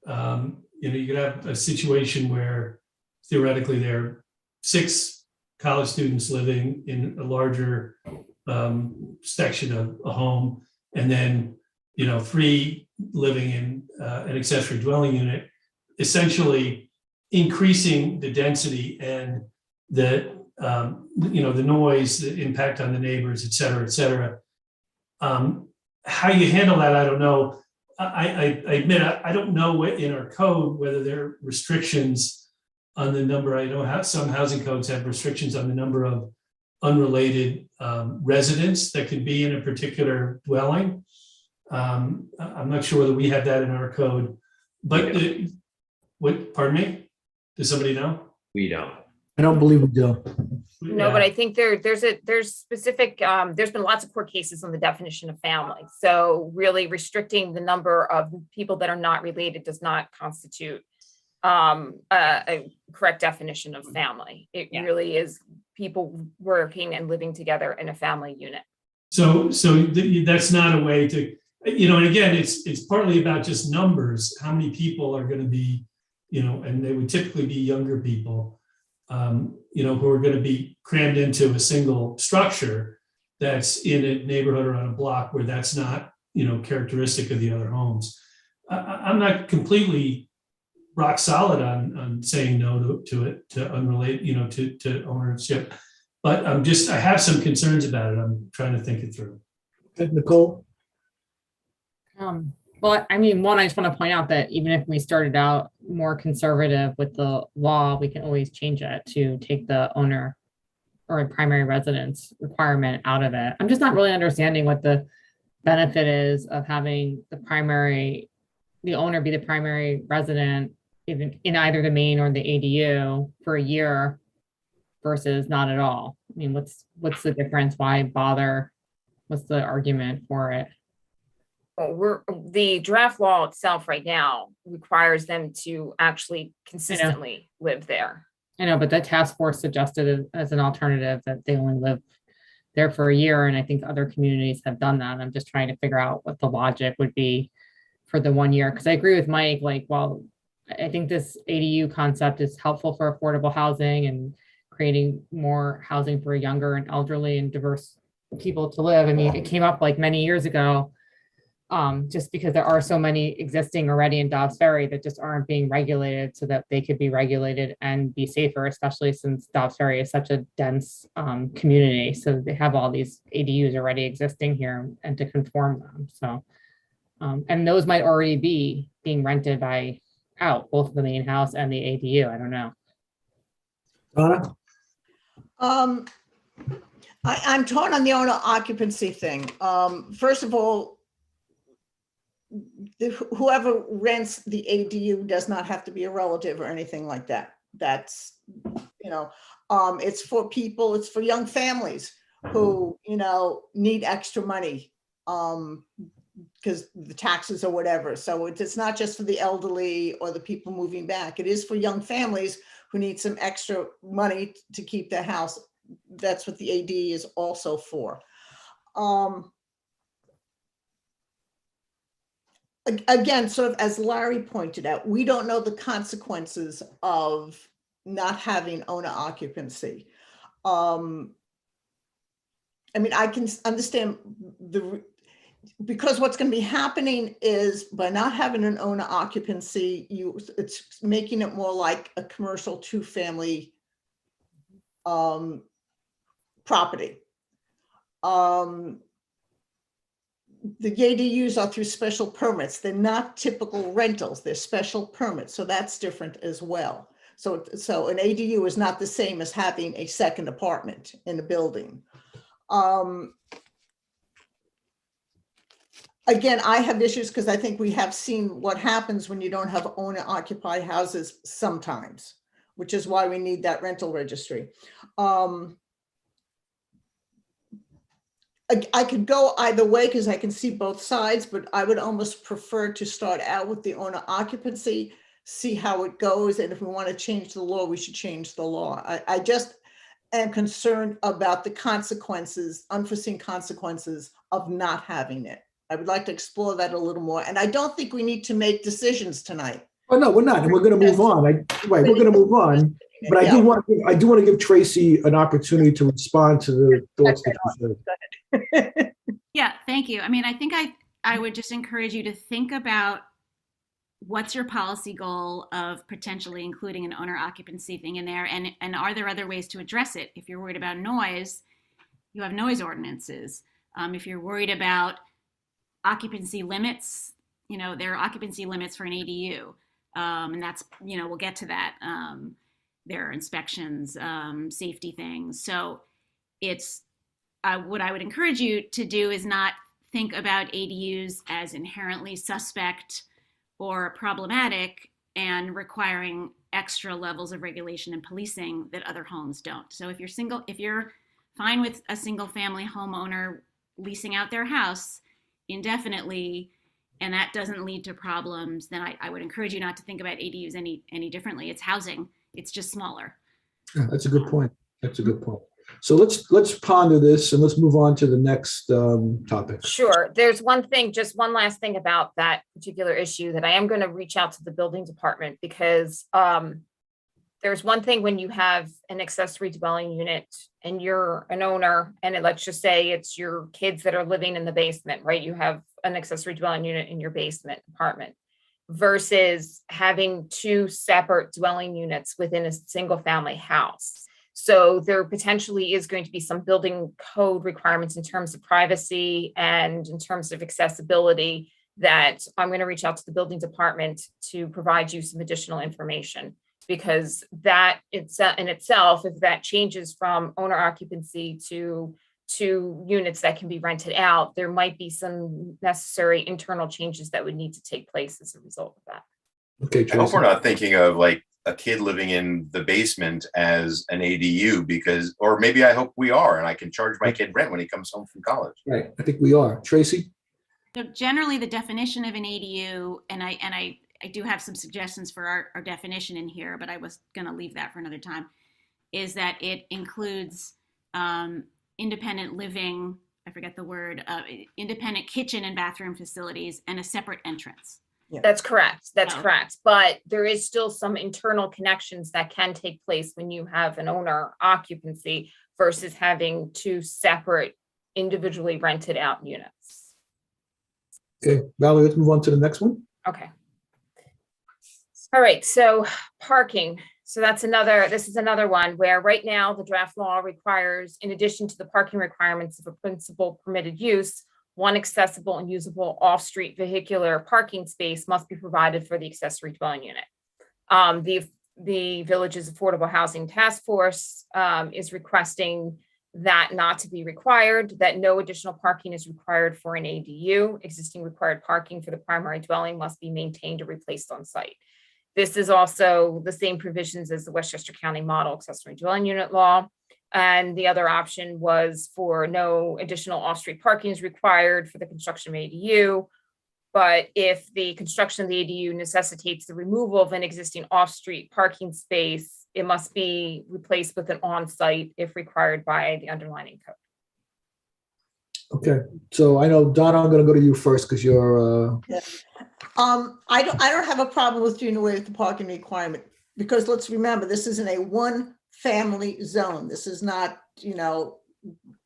you could have a situation where theoretically there are 6 college students living in a larger section of a home, and then 3 living in an accessory dwelling unit, essentially increasing the density and the the noise, the impact on the neighbors, et cetera. How you handle that, I don't know. I admit I don't know what in our code whether there are restrictions on the number. I know some housing codes have restrictions on the number of unrelated residents that could be in a particular dwelling. I'm not sure whether we have that in our code, but pardon me? Does somebody know? We don't. I don't believe we do. No, but I think there's specific, there's been lots of court cases on the definition of family. So really restricting the number of people that are not related does not constitute a correct definition of family. It really is people working and living together in a family unit. So that's not a way to, and again, it's partly about just numbers, how many people are going to be, and they would typically be younger people, who are going to be crammed into a single structure that's in a neighborhood or on a block where that's not, characteristic of the other homes. I'm not completely rock solid on saying no to it, to unrelated, to ownership, but I have some concerns about it. I'm trying to think it through. Okay, Nicole? Well, I mean, one, I just want to point out that even if we started out more conservative with the law, we can always change it to take the owner or primary residence requirement out of it. I'm just not really understanding what the benefit is of having the owner be the primary resident even in either the main or the ADU for a year versus not at all? I mean, what's the difference? Why bother? What's the argument for it? Well, the draft law itself right now requires them to actually consistently live there. I know, but the task force suggested it as an alternative that they only live there for a year, and I think other communities have done that. I'm just trying to figure out what the logic would be for the 1 year, because I agree with Mike, like, while I think this ADU concept is helpful for affordable housing and creating more housing for younger and elderly and diverse people to live. I mean, it came up like many years ago, just because there are so many existing already in Dobbs Ferry that just aren't being regulated so that they could be regulated and be safer, especially since Dobbs Ferry is such a dense community. So they have all these ADUs already existing here and to conform them. So, and those might already be being rented out, both the main house and the ADU. I don't know. Donna? I'm torn on the owner occupancy thing. First of all, whoever rents the ADU does not have to be a relative or anything like that. That's, it's for people, it's for young families who, need extra money because the taxes or whatever. So it's not just for the elderly or the people moving back. It is for young families who need some extra money to keep their house. That's what the AD is also for. Again, sort of as Larry pointed out, we don't know the consequences of not having owner occupancy. I mean, I can understand because what's going to be happening is by not having an owner occupancy, it's making it more like a commercial 2-family property. The ADUs are through special permits. They're not typical rentals. They're special permits. So that's different as well. So an ADU is not the same as having a second apartment in a building. Again, I have issues because I think we have seen what happens when you don't have owner occupied houses sometimes, which is why we need that rental registry. I could go either way because I can see both sides, but I would almost prefer to start out with the owner occupancy, see how it goes. And if we want to change the law, we should change the law. I just am concerned about the consequences, unforeseen consequences of not having it. I would like to explore that a little more. And I don't think we need to make decisions tonight. Oh, no, we're not. And we're going to move on. We're going to move on. But I do want to give Tracy an opportunity to respond to the thoughts that you said. Yeah, thank you. I mean, I think I would just encourage you to think about what's your policy goal of potentially including an owner occupancy thing in there, and are there other ways to address it? If you're worried about noise, you have noise ordinances. If you're worried about occupancy limits, there are occupancy limits for an ADU, and that's, we'll get to that. There are inspections, safety things. So it's what I would encourage you to do is not think about ADUs as inherently suspect or problematic and requiring extra levels of regulation and policing that other homes don't. So if you're fine with a single family homeowner leasing out their house indefinitely, and that doesn't lead to problems, then I would encourage you not to think about ADUs any differently. It's housing. It's just smaller. Yeah, that's a good point. That's a good point. So let's ponder this and let's move on to the next topic. Sure. There's just one last thing about that particular issue that I am going to reach out to the building department because there's one thing when you have an accessory dwelling unit and you're an owner, and let's just say it's your kids that are living in the basement, right? You have an accessory dwelling unit in your basement apartment versus having two separate dwelling units within a single family house. So there potentially is going to be some building code requirements in terms of privacy and in terms of accessibility that I'm going to reach out to the building department to provide you some additional information, because that it's in itself, if that changes from owner occupancy to units that can be rented out, there might be some necessary internal changes that would need to take place as a result of that. Okay, I hope we're not thinking of like a kid living in the basement as an ADU because, or maybe I hope we are, and I can charge my kid rent when he comes home from college. Right, I think we are. Tracy? So generally, the definition of an ADU, and I do have some suggestions for our definition in here, but I was going to leave that for another time, is that it includes independent living, I forget the word, independent kitchen and bathroom facilities and a separate entrance. That's correct. That's Oh. correct. But there is still some internal connections that can take place when you have an owner occupancy versus having two separate individually rented out units. Okay, Valerie, let's move on to the next one. Okay. All right, so parking. So this is another one where right now the draft law requires, in addition to the parking requirements of a principal permitted use, one accessible and usable off-street vehicular parking space must be provided for the accessory dwelling unit. The village's Affordable Housing Task Force is requesting that not to be required, that no additional parking is required for an ADU. Existing required parking for the primary dwelling must be maintained or replaced on site. This is also the same provisions as the Westchester County Model Accessory Dwelling Unit Law. And the other option was for no additional off-street parking is required for the construction of ADU. But if the construction of the ADU necessitates the removal of an existing off-street parking space, it must be replaced with an on-site if required by the underlying code. Okay, so I know, Donna, I'm gonna go to you first because you're, I don't have a problem with doing away with the parking requirement, because let's remember, this isn't a one-family zone. This is not,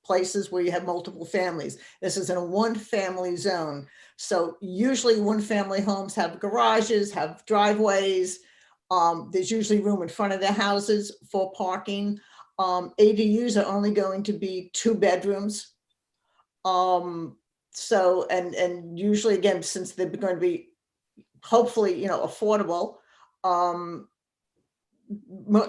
places where you have multiple families. This is in a one-family zone. So usually one-family homes have garages, have driveways. There's usually room in front of their houses for parking. ADUs are only going to be 2 bedrooms. So, and usually, again, since they're going to be hopefully, affordable,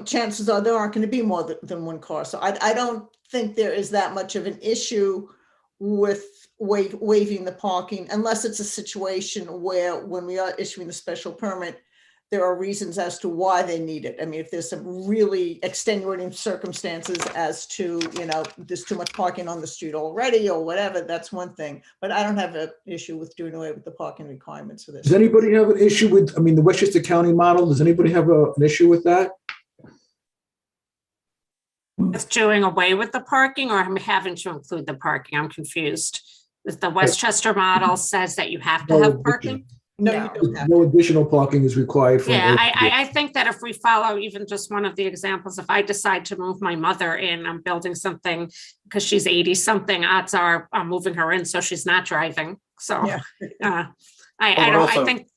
chances are there aren't going to be more than one car. So I don't think there is that much of an issue with waiving the parking, unless it's a situation where when we are issuing the special permit, there are reasons as to why they need it. I mean, if there's some really extenuating circumstances as to, there's too much parking on the street already or whatever, that's one thing. But I don't have an issue with doing away with the parking requirements for this. does anybody have an issue with, the Westchester County model? Does anybody have an issue with that? With doing away with the parking or having to include the parking? I'm confused. The Westchester model says that you have to have parking. No, you don't have No additional parking is required for. Yeah, I think that if we follow even just one of the examples, if I decide to move my mother in, I'm building something because she's 80 something, odds are I'm moving her in so she's not driving. So I don't think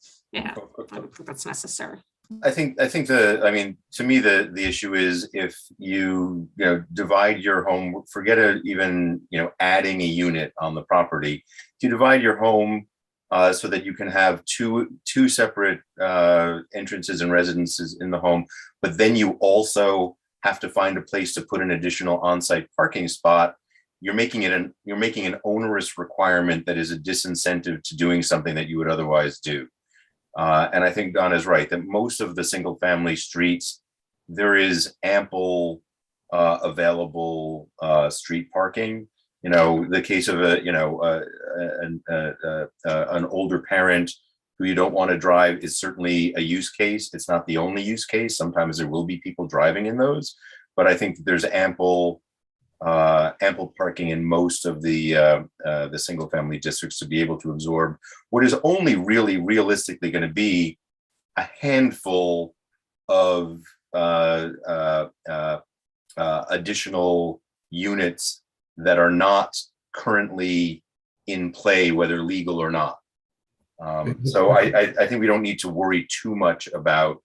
that's necessary. I think to me, the issue is if you divide your home, forget even, adding a unit on the property, if you divide your home so that you can have two separate entrances and residences in the home, but then you also have to find a place to put an additional on-site parking spot, you're making an onerous requirement that is a disincentive to doing something that you would otherwise do. And I think Don is right that most of the single family streets, there is ample available street parking. The case of an older parent who you don't want to drive is certainly a use case. It's not the only use case. Sometimes there will be people driving in those, but I think there's ample parking in most of the single family districts to be able to absorb what is only really realistically going to be a handful of additional units that are not currently in play, whether legal or not. So I think we don't need to worry too much about,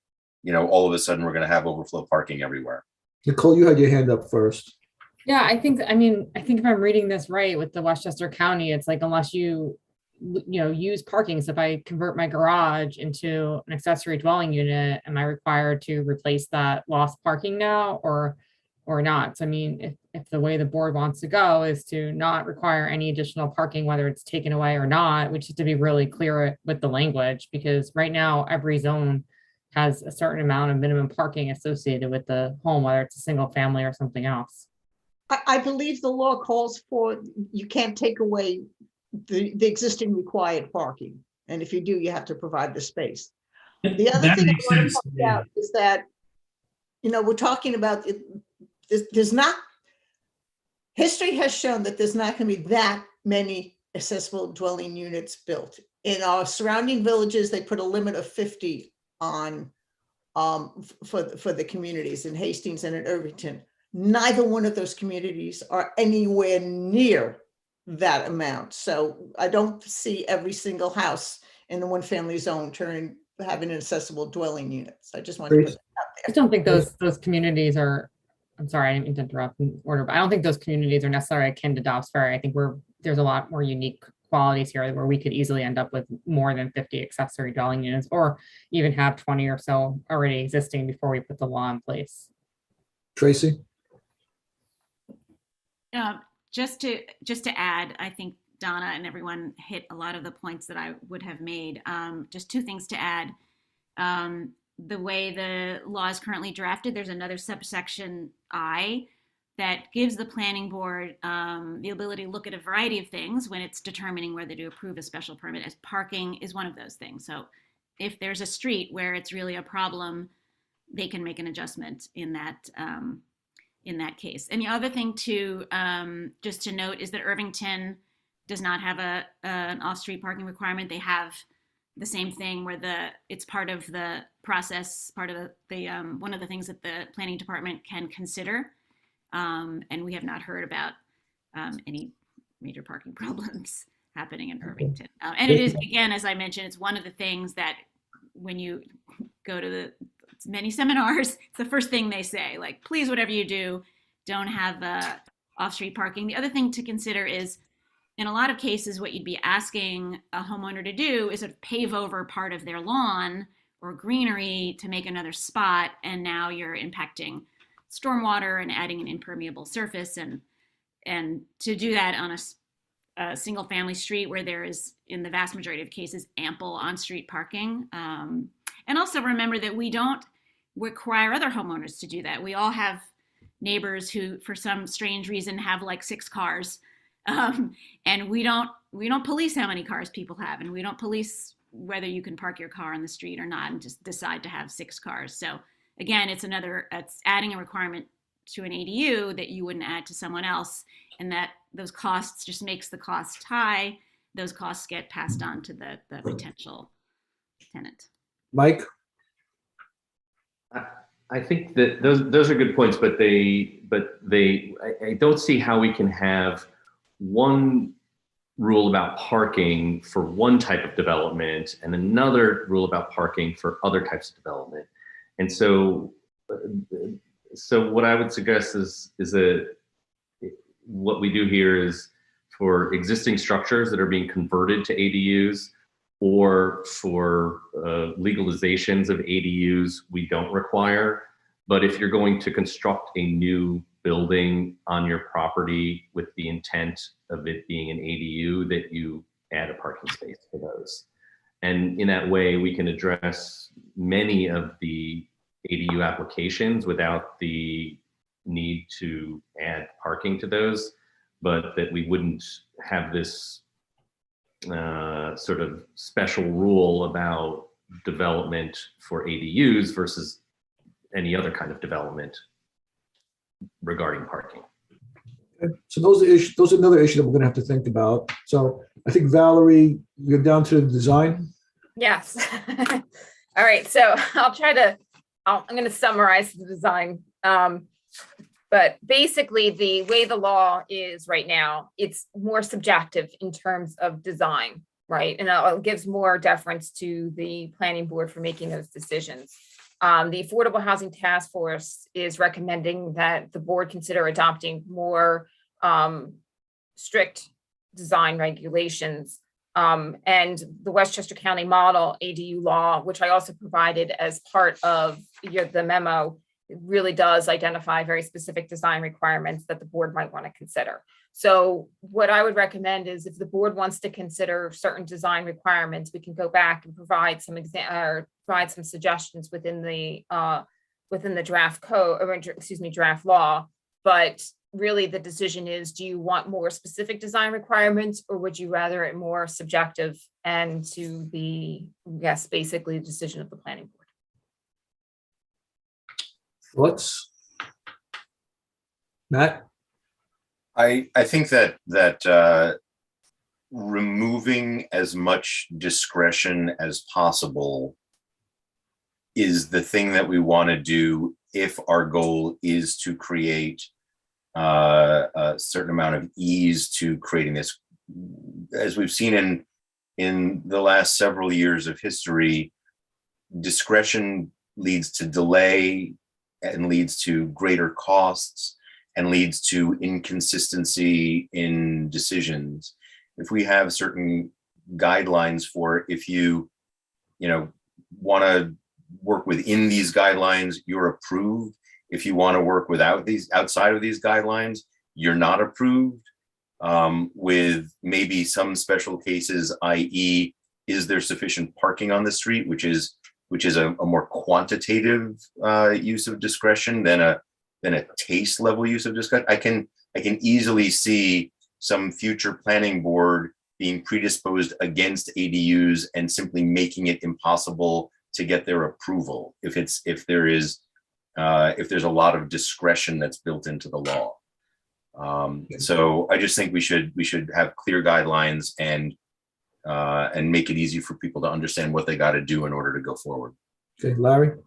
all of a sudden we're going to have overflow parking everywhere. Nicole, you had your hand up first. Yeah, I think if I'm reading this right with the Westchester County, it's like, unless you use parking. So if I convert my garage into an accessory dwelling unit, am I required to replace that lost parking now or not? So if the way the board wants to go is to not require any additional parking, whether it's taken away or not, which is to be really clear with the language, because right now every zone has a certain amount of minimum parking associated with the home, whether it's a single family or something else. I believe the law calls for, you can't take away the existing required parking. And if you do, you have to provide the space. The other That thing I makes want to sense to point me. out is that, we're talking about, there's not, history has shown that there's not going to be that many accessible dwelling units built. In our surrounding villages, they put a limit of 50 on for the communities in Hastings and in Irvington. Neither one of those communities are anywhere near that amount. So I don't see every single house in the one family zone having an accessible dwelling units. I just want to put that out I there. just don't think those communities are, I'm sorry, I didn't mean to interrupt in order, but I don't think those communities are necessarily akin to Dobbs Ferry. I think there's a lot more unique qualities here where we could easily end up with more than 50 accessory dwelling units, or even have 20 or so already existing before we put the law in place. Tracy? Just to add, I think Donna and everyone hit a lot of the points that I would have made. Just two things to add. The way the law is currently drafted, there's another subsection I that gives the planning board the ability to look at a variety of things when it's determining whether to approve a special permit, as parking is one of those things. So if there's a street where it's really a problem, they can make an adjustment in that case. And the other thing to just to note is that Irvington does not have an off-street parking requirement. They have the same thing where it's part of the process, part of the one of the things that the planning department can consider. And we have not heard about any major parking problems happening in Irvington. And it is, again, as I mentioned, it's one of the things that when you go to the many seminars, it's the first thing they say, like, please, whatever you do, don't have off-street parking. The other thing to consider is, in a lot of cases, what you'd be asking a homeowner to do is to pave over part of their lawn or greenery to make another spot, and now you're impacting stormwater and adding an impermeable surface, and to do that on a single family street where there is, in the vast majority of cases, ample on-street parking. And also remember that we don't require other homeowners to do that. We all have neighbors who, for some strange reason, have like 6 cars. And we don't police how many cars people have, and we don't police whether you can park your car on the street or not and just decide to have 6 cars. So again, it's adding a requirement to an ADU that you wouldn't add to someone else, and that those costs just makes the cost high. Those costs get passed on to the potential tenant. Mike? I think that those are good points, but I don't see how we can have one rule about parking for one type of development and another rule about parking for other types of development. And so what I would suggest is that what we do here is, for existing structures that are being converted to ADUs, or for legalizations of ADUs, we don't require. But if you're going to construct a new building on your property with the intent of it being an ADU, that you add a parking space for those. And in that way, we can address many of the ADU applications without the need to add parking to those, but that we wouldn't have this sort of special rule about development for ADUs versus any other kind of development regarding parking. Okay. So those are another issue that we're going to have to think about. So I think, Valerie, you're down to the design. Yes. All right. So I'm going to summarize the design. But basically, the way the law is right now, it's more subjective in terms of design, right? And it gives more deference to the planning board for making those decisions. The Affordable Housing Task Force is recommending that the board consider adopting more strict design regulations. And the Westchester County Model ADU law, which I also provided as part of the memo, it really does identify very specific design requirements that the board might want to consider. So what I would recommend is if the board wants to consider certain design requirements, we can go back and provide some provide some suggestions within the draft code, or excuse me, draft law. But really the decision is, do you want more specific design requirements, or would you rather it more subjective and to be, yes, basically a decision of the planning board? Thoughts? Matt? I think that removing as much discretion as possible is the thing that we want to do if our goal is to create a certain amount of ease to creating this. As we've seen in the last several years of history, discretion leads to delay and leads to greater costs and leads to inconsistency in decisions. If we have certain guidelines for, if you want to work within these guidelines, you're approved. If you want to work outside of these guidelines, you're not approved. With maybe some special cases, i.e., is there sufficient parking on the street, which is a more quantitative use of discretion than a taste level use of discretion. I can easily see some future planning board being predisposed against ADUs and simply making it impossible to get their approval if there's a lot of discretion that's built into the law. So I just think we should have clear guidelines and make it easy for people to understand what they got to do in order to go forward. Okay, Larry?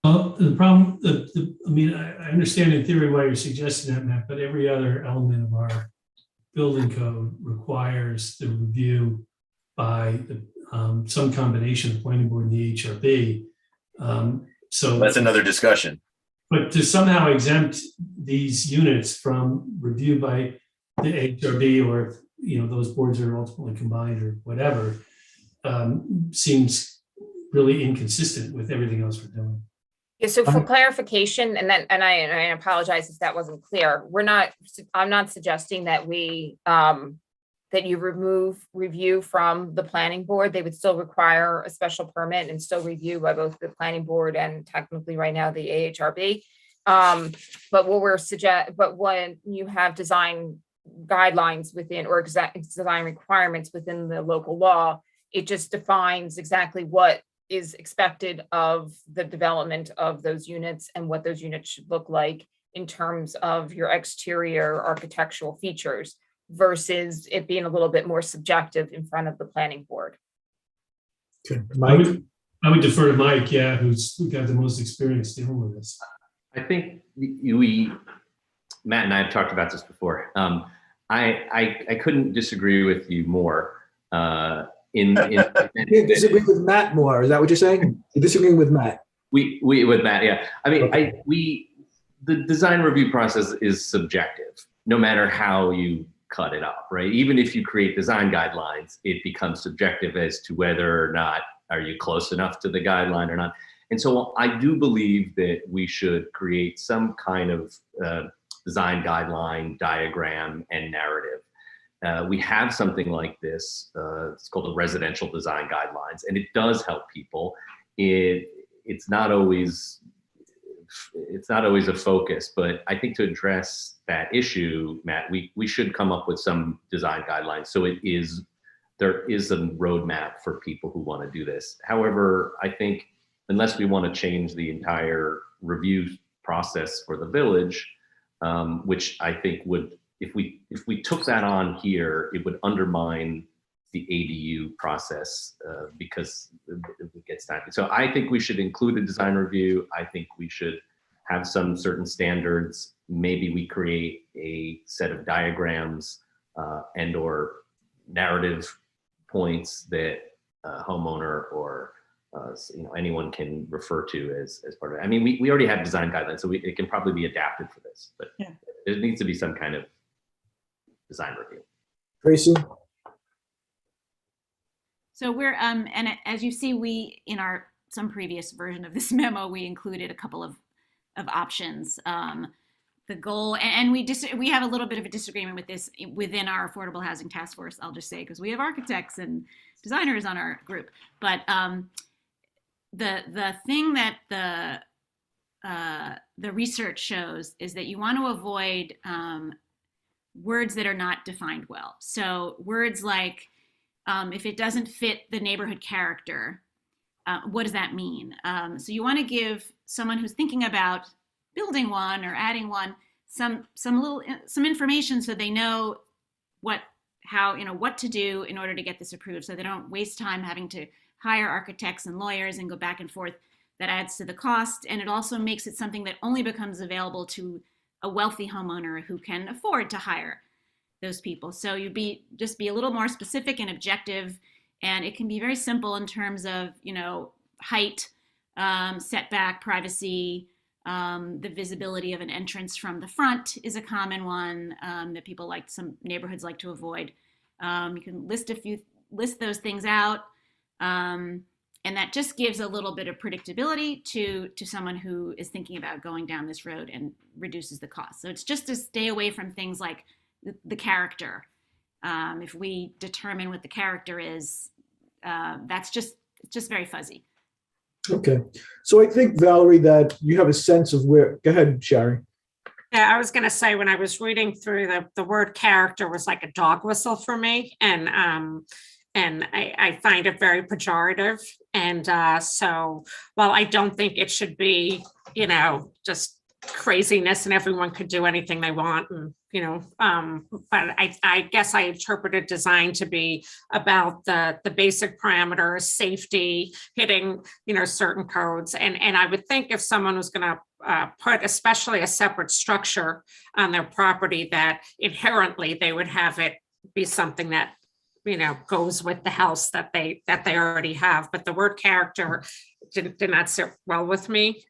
The problem, I mean, I understand in theory why you're suggesting that, Matt, but every other element of our building code requires the review by some combination of planning board and the HRB. So that's another discussion. But to somehow exempt these units from review by the HRB, or if those boards are ultimately combined or whatever, seems really inconsistent with everything else we're doing. Yeah, so for clarification, and I apologize if that wasn't clear. I'm not suggesting that that you remove review from the planning board. They would still require a special permit and still review by both the planning board and technically right now the AHRB. But when you have design guidelines within, or design requirements within the local law, it just defines exactly what is expected of the development of those units and what those units should look like in terms of your exterior architectural features, versus it being a little bit more subjective in front of the planning board. Okay, Mike? I would defer to Mike, who's got the most experience dealing with this. I think Matt and I have talked about this before. I couldn't disagree with you more. You disagree with Matt more? Is that what you're saying? You're disagreeing with Matt? We with Matt, yeah. I mean, okay. The design review process is subjective, no matter how you cut it up, right? Even if you create design guidelines, it becomes subjective as to whether or not are you close enough to the guideline or not. And so I do believe that we should create some kind of design guideline, diagram, and narrative. We have something like this. It's called the residential design guidelines, and it does help people. It's not always a focus, but I think to address that issue, Matt, we should come up with some design guidelines. So there is a roadmap for people who want to do this. However, I think unless we want to change the entire review process for the village, which I think would, if we took that on here, it would undermine the ADU process because it gets time. So I think we should include a design review. I think we should have some certain standards. Maybe we create a set of diagrams and or narrative points that a homeowner or anyone can refer to as part of it. I mean, we already have design guidelines, so it can probably be adapted for this, but there needs to be some kind of design review. Tracy? So we're, and as you see, we, in some previous version of this memo, we included a couple of options the goal, and we have a little bit of a disagreement with this within our affordable housing task force. I'll just say, because we have architects and designers on our group, but the thing that the research shows is that you want to avoid words that are not defined well. So words like, if it doesn't fit the neighborhood character, what does that mean? So you want to give someone who's thinking about building one or adding one some information so they know what to do in order to get this approved, so they don't waste time having to hire architects and lawyers and go back and forth. That adds to the cost, and it also makes it something that only becomes available to a wealthy homeowner who can afford to hire those people. So just be a little more specific and objective, and it can be very simple in terms of, height, setback, privacy, the visibility of an entrance from the front is a common one that some neighborhoods like to avoid. You can list those things out, and that just gives a little bit of predictability to someone who is thinking about going down this road and reduces the cost. So it's just to stay away from things like the character. If we determine what the character is, it's just very fuzzy. Okay. So I think, Valerie, that you have a sense of where, go ahead, Shari. Yeah, I was going to say, when I was reading through the word character was like a dog whistle for me. And I find it very pejorative. And so while I don't think it should be, just craziness and everyone could do anything they want, and but I guess I interpreted design to be about the basic parameters, safety, hitting certain codes, and I would think if someone was going to put especially a separate structure on their property, that inherently they would have it be something that goes with the house that they already have. But the word character did not sit well with me,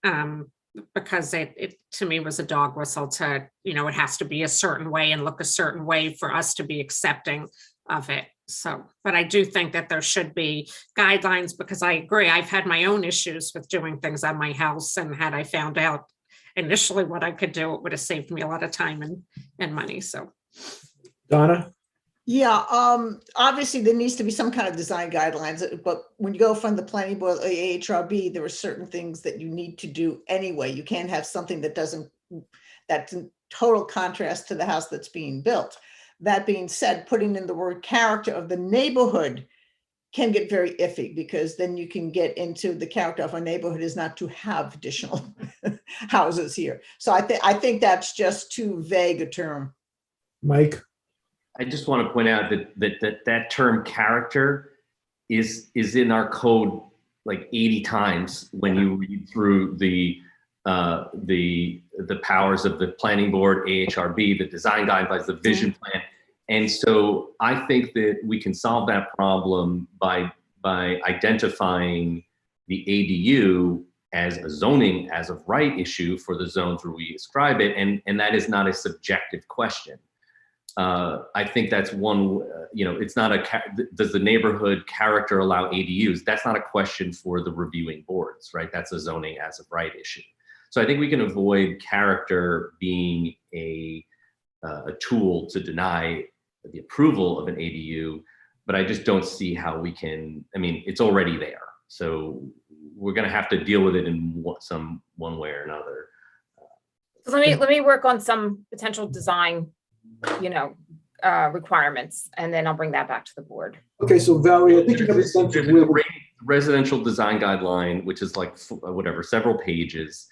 because it to me was a dog whistle to, it has to be a certain way and look a certain way for us to be accepting of it. So, but I do think that there should be guidelines, because I agree, I've had my own issues with doing things on my house, and had I found out initially what I could do, it would have saved me a lot of time and money. So, Donna? Yeah, obviously there needs to be some kind of design guidelines, but when you go from the planning board, AHRB, there are certain things that you need to do anyway. You can't have something that's in total contrast to the house that's being built. That being said, putting in the word character of the neighborhood can get very iffy, because then you can get into the character of a neighborhood is not to have additional houses here. So I think that's just too vague a term. Mike? I just want to point out that term character is in our code like 80 times when you read through the powers of the planning board, AHRB, the design guidelines, the vision plan. And so I think that we can solve that problem by identifying the ADU as a zoning as of right issue for the zones where we ascribe it, and that is not a subjective question. I think that's one, it's not does the neighborhood character allow ADUs? That's not a question for the reviewing boards, right? That's a zoning as of right issue. So I think we can avoid character being a tool to deny the approval of an ADU, but I just don't see how we can, it's already there. So we're gonna have to deal with it in one way or another. So let me work on some potential design requirements, and then I'll bring that back to the board. Okay, so Valerie, I think you have a sense of where residential design guideline, which is like several pages.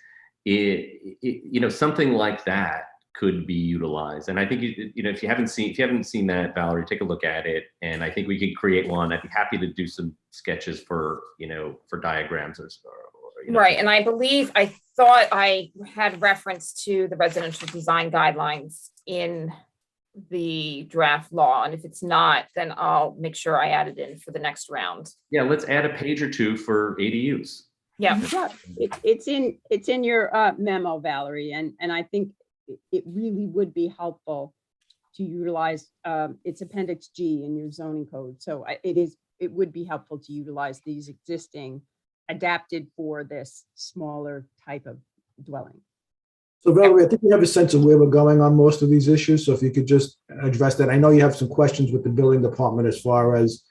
Something like that could be utilized, and I think if you haven't seen that, Valerie, take a look at it, and I think we could create one. I'd be happy to do some sketches for diagrams or right. And I believe I thought I had reference to the residential design guidelines in the draft law, and if it's not, then I'll make sure I add it in for the next round. Yeah, let's add a page or two for ADUs. Yeah, it's in your memo, Valerie, and I think it really would be helpful to utilize it's Appendix G in your zoning code. So it would be helpful to utilize these existing adapted for this smaller type of dwelling. So Valerie, I think you have a sense of where we're going on most of these issues. So if you could just address that. I know you have some questions with the building department as far as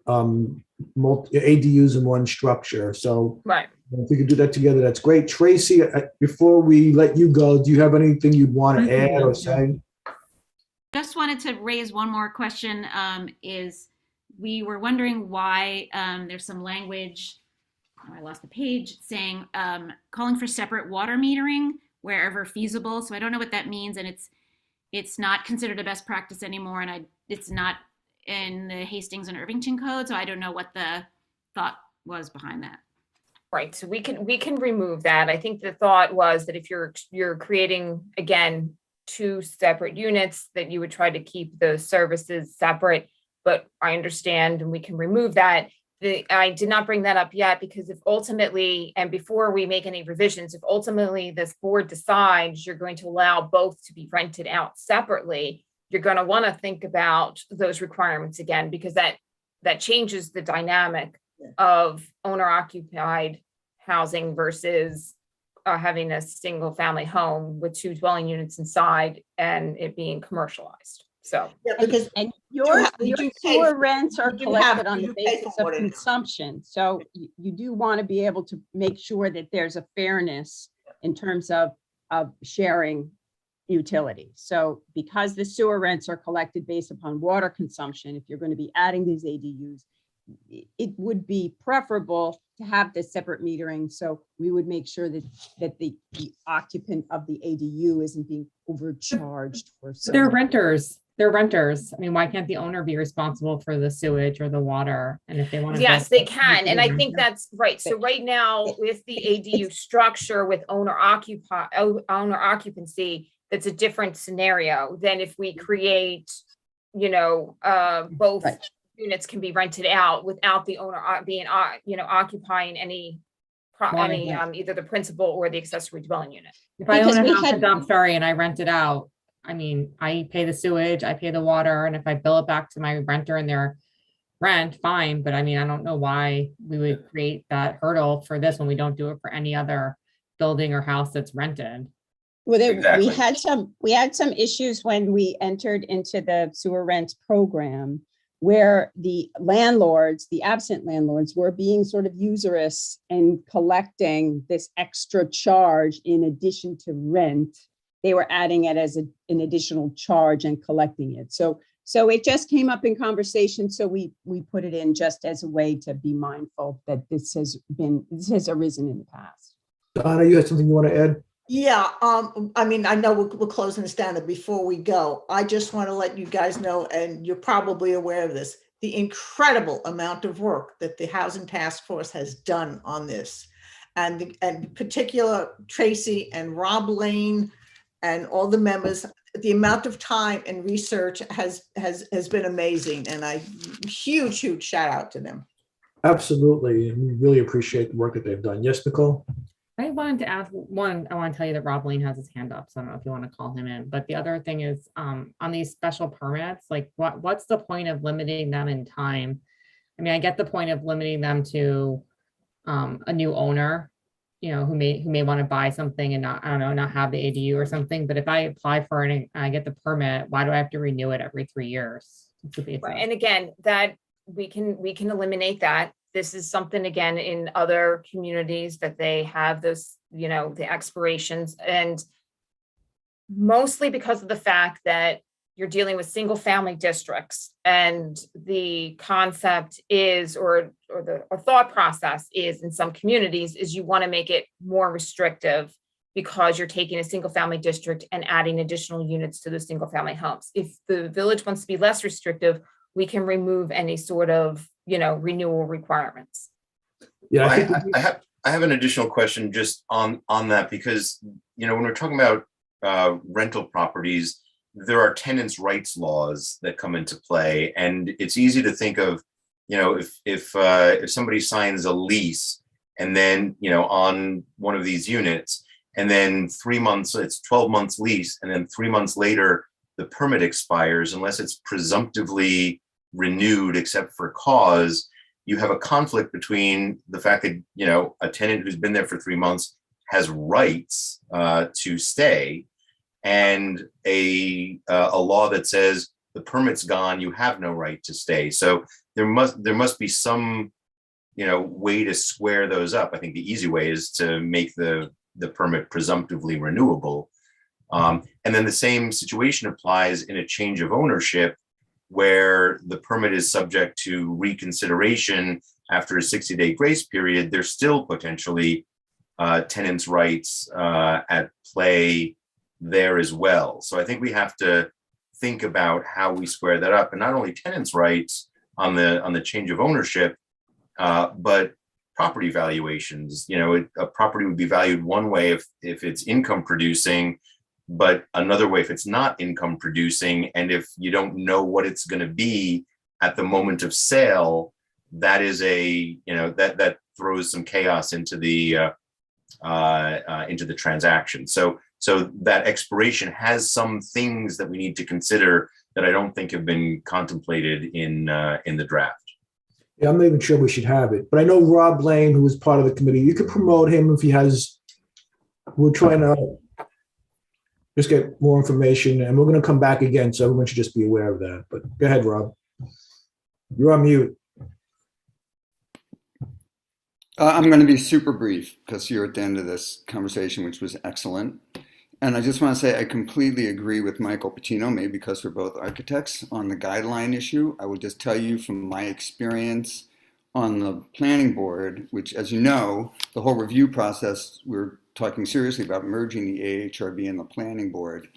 ADUs in one structure. So Right. if we could do that together, that's great. Tracy, before we let you go, do you have anything you'd want to add or say? Just wanted to raise one more question. Is we were wondering why there's some language, I lost the page, saying calling for separate water metering wherever feasible. So I don't know what that means, and it's not considered a best practice anymore, and it's not in the Hastings and Irvington code. So I don't know what the thought was behind that. Right, so we can remove that. I think the thought was that if you're creating, again, two separate units, that you would try to keep those services separate, but I understand and we can remove that. I did not bring that up yet because if ultimately, and before we make any revisions, if ultimately this board decides you're going to allow both to be rented out separately, you're going to want to think about those requirements again, because that changes the dynamic of owner occupied housing versus having a single family home with two dwelling units inside and it being commercialized. So Yeah, because And you your do pay sewer for- rents are you do have- collected on you the do pay basis for of water. consumption. So you do want to be able to make sure that there's a fairness in terms of sharing utility. So because the sewer rents are collected based upon water consumption, if you're going to be adding these ADUs, it would be preferable to have this separate metering. So we would make sure that the occupant of the ADU isn't being overcharged for. They're renters. They're renters. I mean, why can't the owner be responsible for the sewage or the water? And if they want to. yes, they can. And I think that's right. So right now with the ADU structure with owner occupancy, that's a different scenario than if we create, both Right. units can be rented out without the owner being, occupying any either the principal or the accessory dwelling unit. If I Because own a we house in had- Dobbs-Ferry and I rent it out, I mean, I pay the sewage, I pay the water, and if I bill it back to my renter and their rent, fine. But I mean, I don't know why we would create that hurdle for this when we don't do it for any other building or house that's rented. Well, Exactly. we had some issues when we entered into the sewer rents program where the landlords, the absent landlords, were being sort of usurious and collecting this extra charge in addition to rent. They were adding it as an additional charge and collecting it. So it just came up in conversation. So we put it in just as a way to be mindful that this has arisen in the past. Donna, you had something you want to add? Yeah, I mean, I know we're closing this down, and before we go, I just want to let you guys know, and you're probably aware of this, the incredible amount of work that the Housing Task Force has done on this. And in particular, Tracy and Rob Lane and all the members, the amount of time and research has been amazing. And huge shout out to them. Absolutely. And we really appreciate the work that they've done. Yes, Nicole? I wanted to ask one, I want to tell you that Rob Lane has his hand up, so I don't know if you want to call him in. But the other thing is on these special permits, like what's the point of limiting them in time? I mean, I get the point of limiting them to a new owner, who may want to buy something and not have the ADU or something. But if I apply for it and I get the permit, why do I have to renew it every 3 years? Right. And again, that we can eliminate that. This is something, again, in other communities that they have those, the expirations, and mostly because of the fact that you're dealing with single family districts, and the concept is, or the thought process is in some communities, is you want to make it more restrictive because you're taking a single family district and adding additional units to the single family homes. If the village wants to be less restrictive, we can remove any sort of renewal requirements. Yeah, I have an additional question just on that, because when we're talking about rental properties, there are tenants' rights laws that come into play, and it's easy to think of if somebody signs a lease and then on one of these units, and then 3 months, it's 12 months lease, and then 3 months later the permit expires, unless it's presumptively renewed except for cause, you have a conflict between the fact that a tenant who's been there for 3 months has rights to stay, and a law that says the permit's gone, you have no right to stay. So there must be some, way to square those up. I think the easy way is to make the permit presumptively renewable. And then the same situation applies in a change of ownership, where the permit is subject to reconsideration after a 60-day grace period. There's still potentially tenants' rights at play there as well. So I think we have to think about how we square that up, and not only tenants' rights on the change of ownership, but property valuations. A property would be valued one way if it's income producing, but another way if it's not income producing. And if you don't know what it's going to be at the moment of sale, that is that throws some chaos into the transaction. So that expiration has some things that we need to consider that I don't think have been contemplated in the draft. Yeah, I'm not even sure we should have it, but I know Rob Lane, who is part of the committee, you could promote him if he has, we're trying to just get more information, and we're going to come back again, so everyone should just be aware of that. But go ahead, Rob. You're on mute. I'm going to be super brief because you're at the end of this conversation, which was excellent. And I just want to say I completely agree with Michael Pacino, maybe because we're both architects, on the guideline issue. I will just tell you from my experience on the planning board, which, as you know, the whole review process, we're talking seriously about merging the AHRB and the planning board.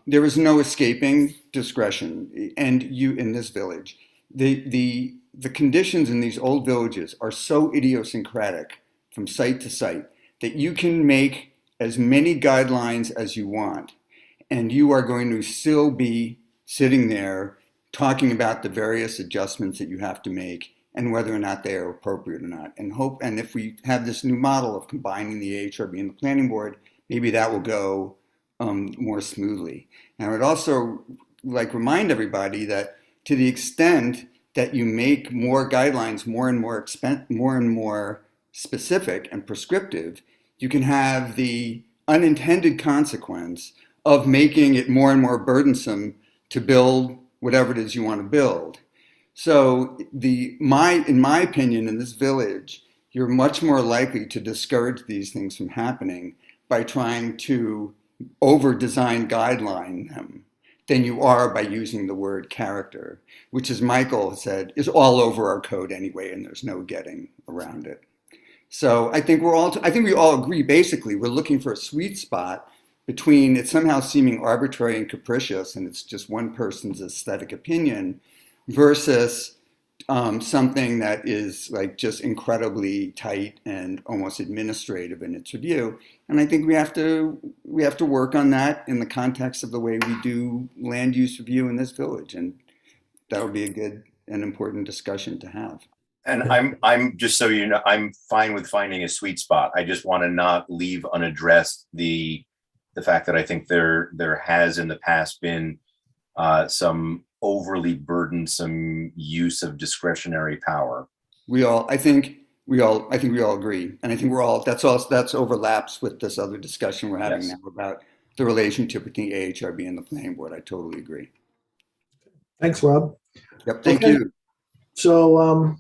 There is no escaping discretion, and you in this village. The conditions in these old villages are so idiosyncratic from site to site that you can make as many guidelines as you want, and you are going to still be sitting there talking about the various adjustments that you have to make and whether or not they are appropriate or not. And if we have this new model of combining the AHRB and the planning board, maybe that will go more smoothly. And I would also remind everybody that to the extent that you make more guidelines more and more specific and prescriptive, you can have the unintended consequence of making it more and more burdensome to build whatever it is you want to build. So in my opinion, in this village, you're much more likely to discourage these things from happening by trying to over-design guideline them than you are by using the word character, which, as Michael said, is all over our code anyway, and there's no getting around it. So I think we all agree, basically, we're looking for a sweet spot between it somehow seeming arbitrary and capricious, and it's just one person's aesthetic opinion, versus something that is just incredibly tight and almost administrative in its review. And I think we have to work on that in the context of the way we do land use review in this village, and that would be a good and important discussion to have. And I'm just so you know, I'm fine with finding a sweet spot. I just want to not leave unaddressed the fact that I think there has in the past been some overly burdensome use of discretionary power. I think we all agree, and I think that's overlaps with this other discussion we're having now about the relationship between AHRB and the planning board. I totally agree. Thanks, Rob. Yep, thank you. So,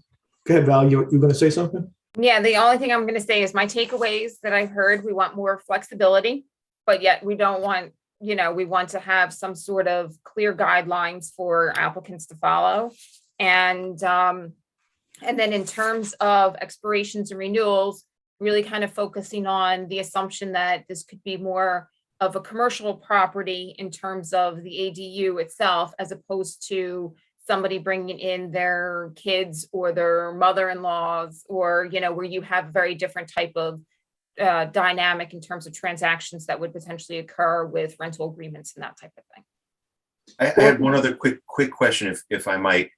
go ahead, Val. You going to say something? Yeah, the only thing I'm going to say is my takeaways that I heard, we want more flexibility, but yet we don't want, we want to have some sort of clear guidelines for applicants to follow. And then in terms of expirations and renewals, really kind of focusing on the assumption that this could be more of a commercial property in terms of the ADU itself, as opposed to somebody bringing in their kids or their mother-in-laws, or, where you have a very different type of dynamic in terms of transactions that would potentially occur with rental agreements and that type of thing. I had one other quick question, if I might,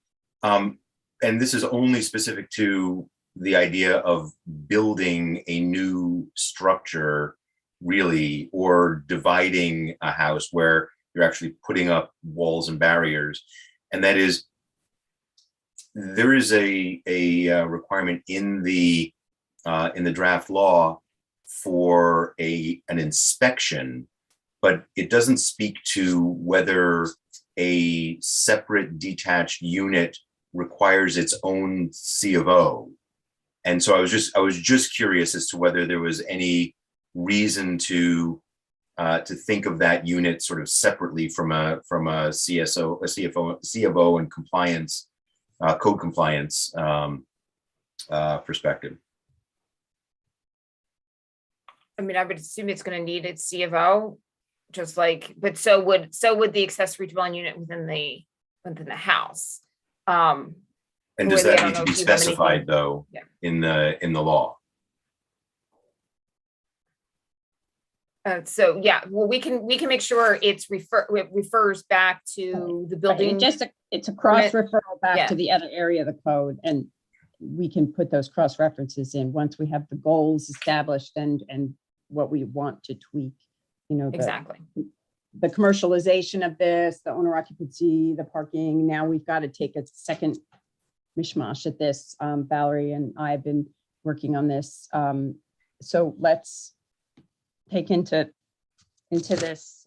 and this is only specific to the idea of building a new structure, really, or dividing a house where you're actually putting up walls and barriers. And that is, there is a requirement in the draft law for an inspection, but it doesn't speak to whether a separate detached unit requires its own C of O. And so I was just curious as to whether there was any reason to think of that unit sort of separately from a CSO, a CFO, C of O, and compliance, code compliance perspective. I mean, I would assume it's going to need its C of O, just like, but so would the accessory dwelling unit within the house. And does Roy, I that don't need to know be if you have specified anything. though Yeah. in the law? So yeah, well, we can make sure it refers back to the building. It's a cross referral back Yeah. to the other area of the code, and we can put those cross references in once we have the goals established and what we want to tweak. You know, Exactly. the commercialization of this, the owner occupancy, the parking. Now we've got to take a second mishmash at this. Valerie and I have been working on this. So let's take into this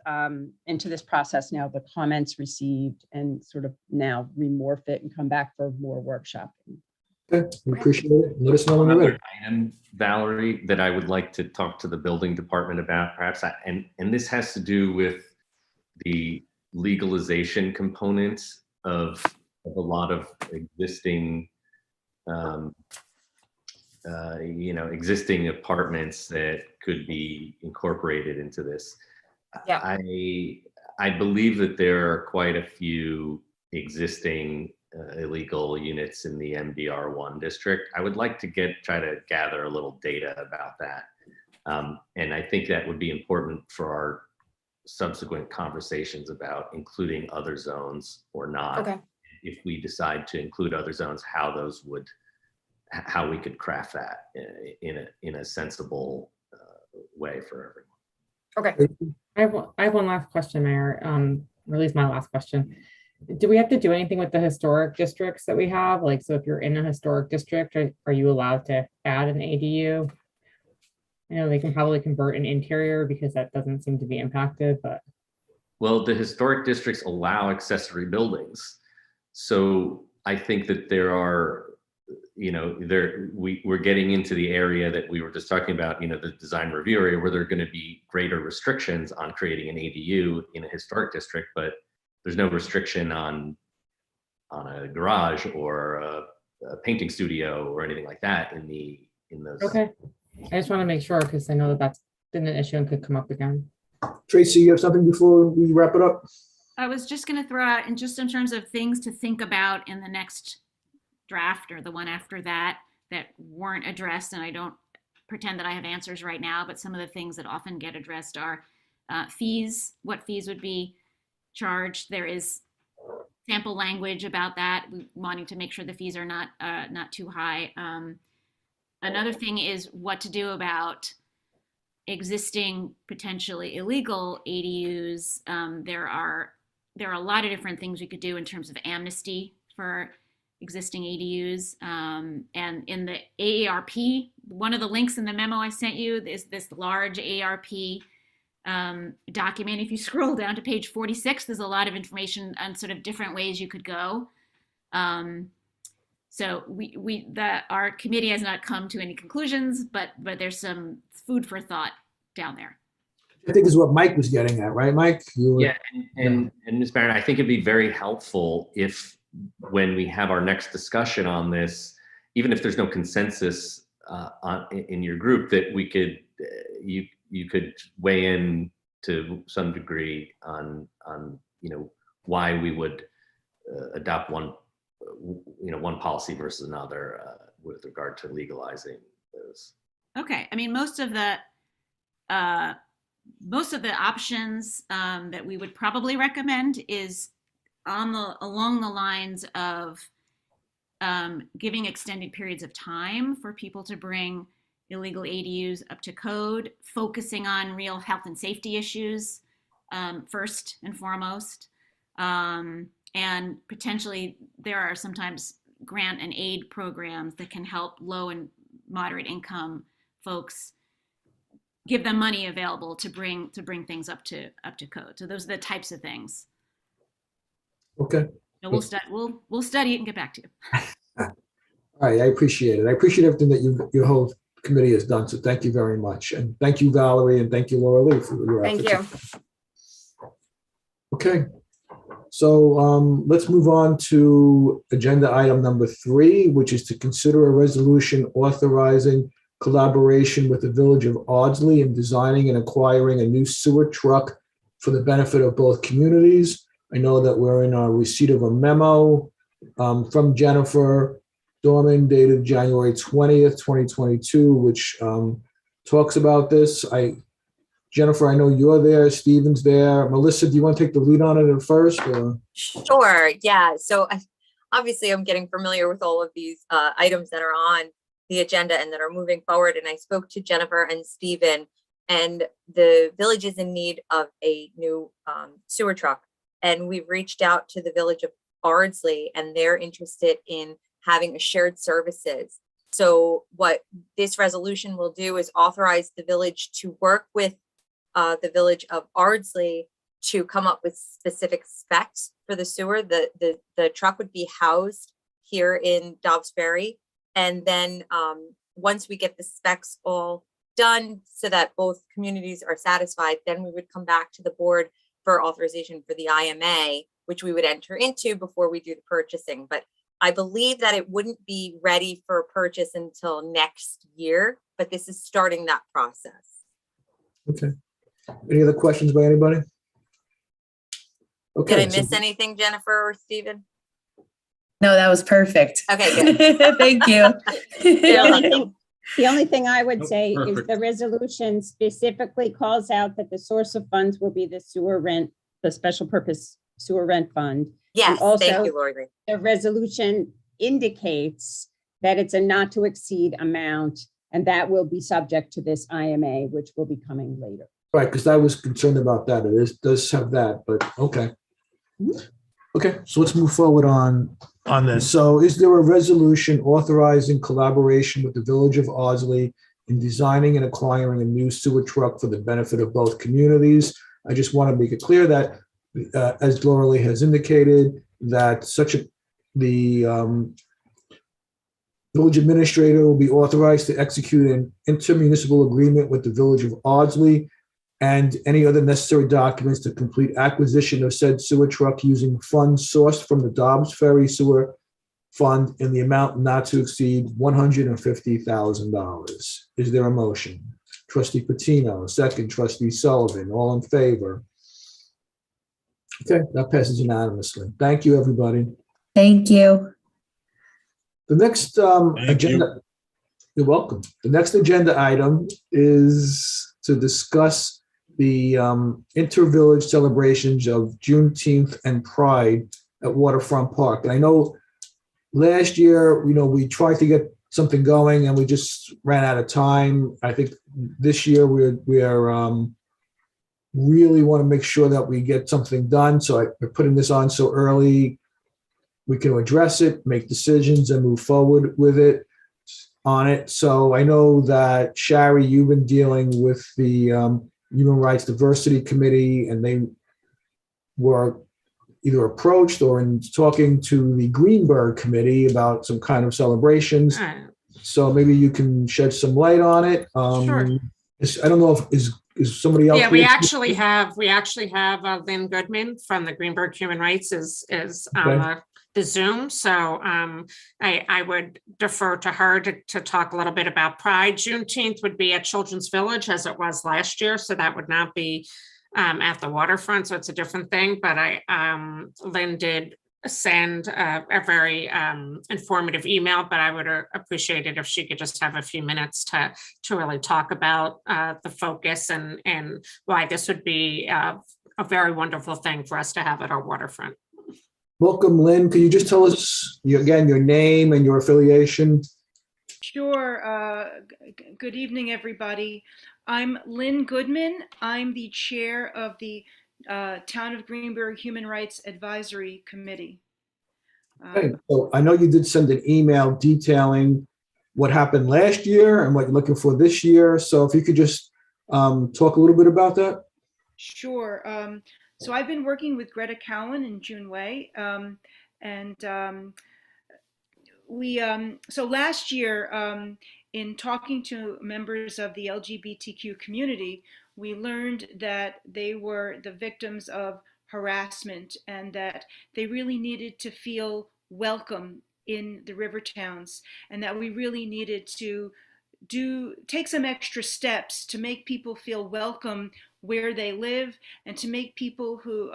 process now the comments received and sort of now remorph it and come back for more workshopping. Okay, we appreciate it. Let us know when you're ready. Another item, Valerie, that I would like to talk to the building department about, perhaps, and this has to do with the legalization components of a lot of existing, existing apartments that could be incorporated into this. Yeah. I believe that there are quite a few existing illegal units in the MDR1 district. I would like to try to gather a little data about that. And I think that would be important for our subsequent conversations about including other zones or not. Okay. If we decide to include other zones, how we could craft that in a sensible way for everyone. Okay. I have one last question, Mayor, or at least my last question. Do we have to do anything with the historic districts that we have? Like, so if you're in a historic district, are you allowed to add an ADU? I know they can probably convert an interior because that doesn't seem to be impacted, but. Well, the historic districts allow accessory buildings. So I think that there are, we're getting into the area that we were just talking about, the design review area, where there are going to be greater restrictions on creating an ADU in a historic district, but there's no restriction on a garage or a painting studio or anything like that in those. Okay. I just want to make sure because I know that that's been an issue and could come up again. Tracy, you have something before we wrap it up? I was just going to throw out, and just in terms of things to think about in the next draft or the one after that weren't addressed, and I don't pretend that I have answers right now, but some of the things that often get addressed are fees, what fees would be charged. There is sample language about that, wanting to make sure the fees are not too high. Another thing is what to do about existing potentially illegal ADUs. There are a lot of different things we could do in terms of amnesty for existing ADUs. And in the AARP, one of the links in the memo I sent you is this large AARP document. If you scroll down to page 46, there's a lot of information on sort of different ways you could go. So our committee has not come to any conclusions, but there's some food for thought down there. I think this is what Mike was getting at, right, Mike? Yeah, and Ms. Barron, I think it'd be very helpful if, when we have our next discussion on this, even if there's no consensus in your group, that we could you could weigh in to some degree on why we would adopt one policy versus another with regard to legalizing those. Okay, I mean, most of the options that we would probably recommend is along the lines of giving extended periods of time for people to bring illegal ADUs up to code, focusing on real health and safety issues first and foremost. And potentially there are sometimes grant and aid programs that can help low and moderate income folks give them money available to bring things up to code. So those are the types of things. Okay. So we'll study it and get back to you. All right, I appreciate it. I appreciate everything that your whole committee has done. So thank you very much. And thank you, Valerie, and thank you, Laura Lee, for your efforts. Thank you. Okay. So let's move on to agenda item number 3, which is to consider a resolution authorizing collaboration with the Village of Ardsley in designing and acquiring a new sewer truck for the benefit of both communities. I know that we're in our receipt of a memo from Jennifer Dorman dated January 20th, 2022, which talks about this. Jennifer, I know you're there, Stephen's there. Melissa, do you want to take the lead on it at first? Or? Sure, yeah. So obviously I'm getting familiar with all of these items that are on the agenda and that are ardsley forward. And I spoke to Jennifer and Stephen, and the village is in need of a new sewer truck. And we've reached out to the Village of Ardsley, and they're interested in having a shared services. So what this resolution will do is authorize the village to work with the Village of Ardsley to come up with specific specs for the sewer. The truck would be housed here in Dobbs Ferry. And then once we get the specs all done so that both communities are satisfied, then we would come back to the board for authorization for the IMA, which we would enter into before we do the purchasing. But I believe that it wouldn't be ready for purchase until next year, but this is starting that process. Okay. Any other questions by anybody? Okay. Did I miss anything, Jennifer or Stephen? No, that was perfect. Okay, good. Thank you. The only thing I would say is perfect. the resolution specifically calls out that the source of funds will be the sewer rent, the special purpose sewer rent fund. Yes, also, thank you, Lori. The resolution indicates that it's a not to exceed amount, and that will be subject to this IMA, which will be coming later. Right, because I was concerned about that. It does have that, but okay. Okay, so let's move forward on this. So is there a resolution authorizing collaboration with the Village of Ardsley in designing and acquiring a new sewer truck for the benefit of both communities? I just want to make it clear that, as Laura Lee has indicated, that the village administrator will be authorized to execute an intermunicipal agreement with the Village of Ardsley and any other necessary documents to complete acquisition of said sewer truck using funds sourced from the Dobbs Ferry Sewer Fund in the amount not to exceed $150,000. Is there a motion? Trustee Patino, second. Trustee Sullivan, all in favor? Okay, that passes unanimously. Thank you, everybody. Thank you. The next agenda, you're welcome. The next agenda item is to discuss the inter-village celebrations of Juneteenth and Pride at Waterfront Park. And I know last year, we tried to get something going and we just ran out of time. I think this year we are really want to make sure that we get something done. So we're putting this on so early we can address it, make decisions, and move forward with it on it. So I know that Shari, you've been dealing with the Human Rights Diversity Committee, and they were either approached or in talking to the Greenberg Committee about some kind of celebrations. So maybe you can shed some light on it. Sure. I don't know if is somebody else. Yeah, we actually have Lynn Goodman from the Greenberg Human Rights is on the Zoom. So I would defer to her to talk a little bit about Pride. Juneteenth would be at Children's Village as it was last year. So that would not be at the waterfront. So it's a different thing. But Lynn did send a very informative email, but I would appreciate it if she could just have a few minutes to really talk about the focus and why this would be a very wonderful thing for us to have at our waterfront. Welcome, Lynn. Can you just tell us again your name and your affiliation? Sure. Good evening, everybody. I'm Lynn Goodman. I'm the chair of the Town of Greenberg Human Rights Advisory Committee. Okay. So I know you did send an email detailing what happened last year and what you're looking for this year. So if you could just talk a little bit about that? Sure. So I've been working with Greta Cowan and June Wei, and so last year, in talking to members of the LGBTQ community, we learned that they were the victims of harassment and that they really needed to feel welcome in the river towns, and that we really needed to take some extra steps to make people feel welcome where they live and to make people who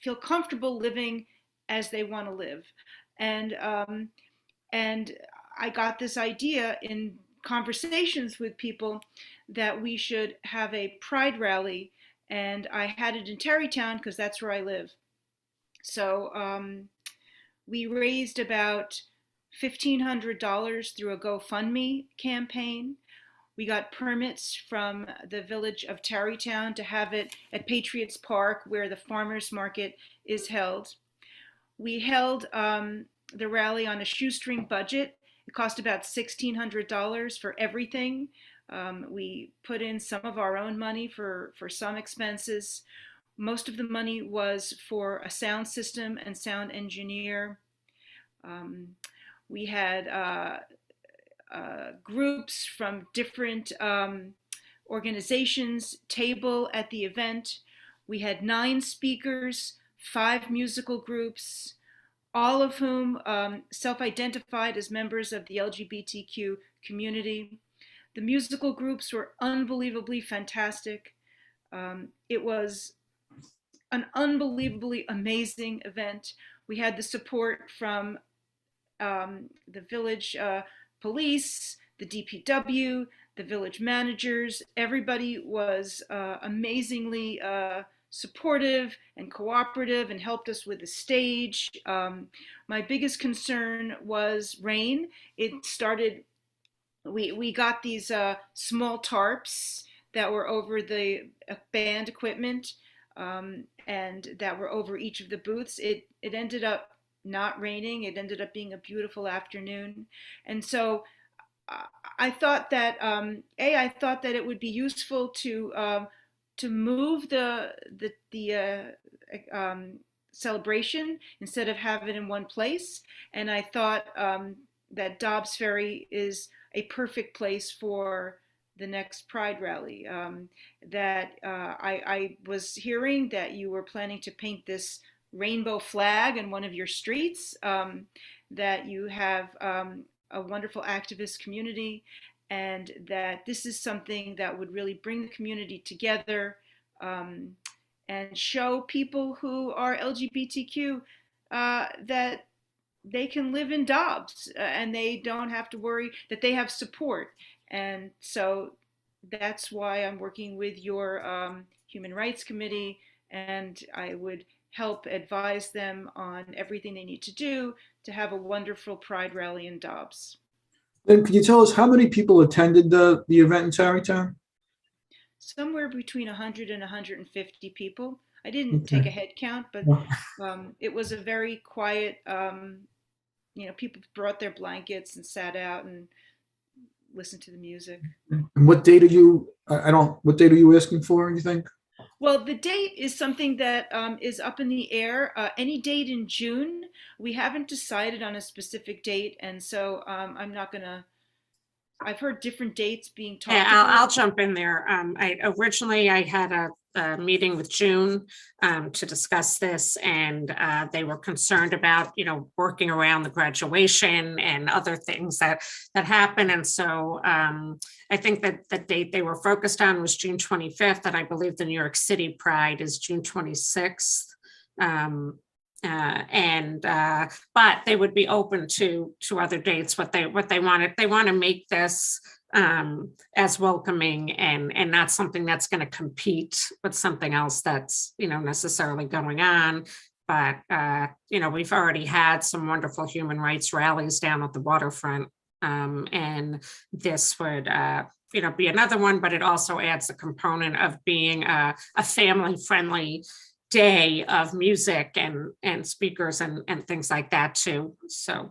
feel comfortable living as they want to live. And I got this idea in conversations with people that we should have a pride rally, and I had it in Tarrytown because that's where I live. So we raised about $1,500 through a GoFundMe campaign. We got permits from the village of Tarrytown to have it at Patriots Park, where the farmers market is held. We held the rally on a shoestring budget. It cost about $1,600 for everything. We put in some of our own money for some expenses. Most of the money was for a sound system and sound engineer. We had groups from different organizations table at the event. We had 9 speakers, 5 musical groups, all of whom self-identified as members of the LGBTQ community. The musical groups were unbelievably fantastic. It was an unbelievably amazing event. We had the support from the village police, the DPW, the village managers. Everybody was amazingly supportive and cooperative and helped us with the stage. My biggest concern was rain. It started, we got these small tarps that were over the band equipment and that were over each of the booths. It ended up not raining. It ended up being a beautiful afternoon. And so I thought that, I thought that it would be useful to move the celebration instead of have it in one place. And I thought that Dobbs Ferry is a perfect place for the next Pride rally. I was hearing that you were planning to paint this rainbow flag in one of your streets, that you have a wonderful activist community, and that this is something that would really bring the community together and show people who are LGBTQ that they can live in Dobbs and they don't have to worry, that they have support. And so that's why I'm working with your Human Rights Committee, and I would help advise them on everything they need to do to have a wonderful Pride rally in Dobbs. Then can you tell us how many people attended the event in Tarrytown? Somewhere between 100 and 150 people. I didn't take a head count, but it was a very quiet, people brought their blankets and sat out and listened to the music. And what date are you, what date are you asking for, you think? Well, the date is something that is up in the air. Any date in June. We haven't decided on a specific date, and so I'm not gonna. I've heard different dates being talked about. I'll jump in there. Originally I had a meeting with June to discuss this, and they were concerned about, working around the graduation and other things that happen. And so I think that the date they were focused on was June 25th, and I believe the New York City Pride is June 26th. But they would be open to other dates. What they wanted, they want to make this as welcoming and not something that's going to compete with something else that's necessarily going on. But we've already had some wonderful human rights rallies down at the waterfront, and this would be another one. But it also adds the component of being a family-friendly day of music and speakers and things like that too. So,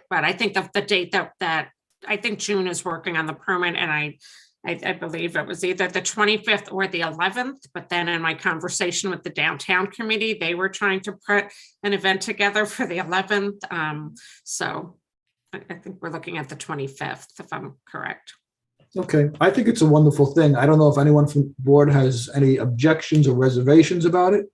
but I think the date that I think June is working on the permit, and I believe it was either the 25th or the 11th, but then in my conversation with the downtown committee, they were trying to put an event together for the 11th. So I think we're looking at the 25th, if I'm correct. Okay, I think it's a wonderful thing. I don't know if anyone from the board has any objections or reservations about it.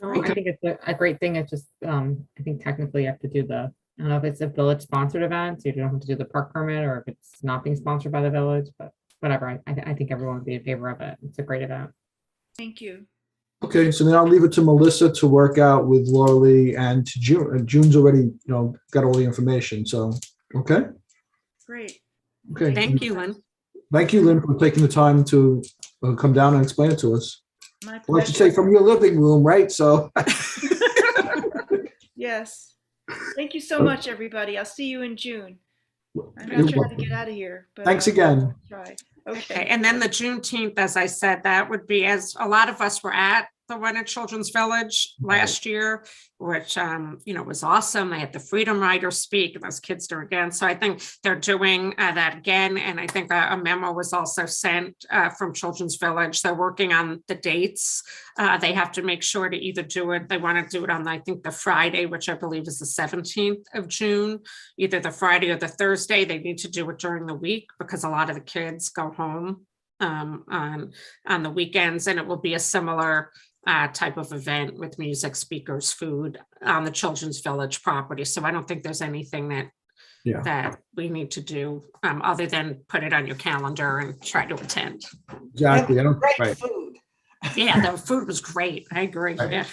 I think it's a great thing. It's just, I think technically you have to do the, I don't know if it's a village sponsored event, so you don't have to do the park permit, or if it's not being sponsored by the village, but whatever. I think everyone would be in favor of it. It's a great event. Thank you. Okay, so then I'll leave it to Melissa to work out with Laura Lee and to June. June's already, got all the information, so, okay? Great. Okay. Thank you, Lynn. Thank you, Lynn, for taking the time to come down and explain it to us. My Well, I should pleasure. say from your living room, right? So, Yes. Thank you so much, everybody. I'll see you in June. I'm You're not trying to welcome. get out of here, but Thanks again. I'll try. Okay, Okay. and then the Juneteenth, as I said, that would be, as a lot of us were at the one at Children's Village last year, which, was awesome. They had the Freedom Riders speak, and those kids are again. So I think they're doing that again. And I think a memo was also sent from Children's Village. They're working on the dates. They have to make sure to either do it, they want to do it on, I think, the Friday, which I believe is the 17th of June, either the Friday or the Thursday. They need to do it during the week because a lot of the kids go home on the weekends, and it will be a similar type of event with music, speakers, food on the Children's Village property. So I don't think there's anything that we need to do other than put it on your calendar and try to attend. exactly. I don't, Great right. food. Yeah, the food was great. I agree. Right. Yeah.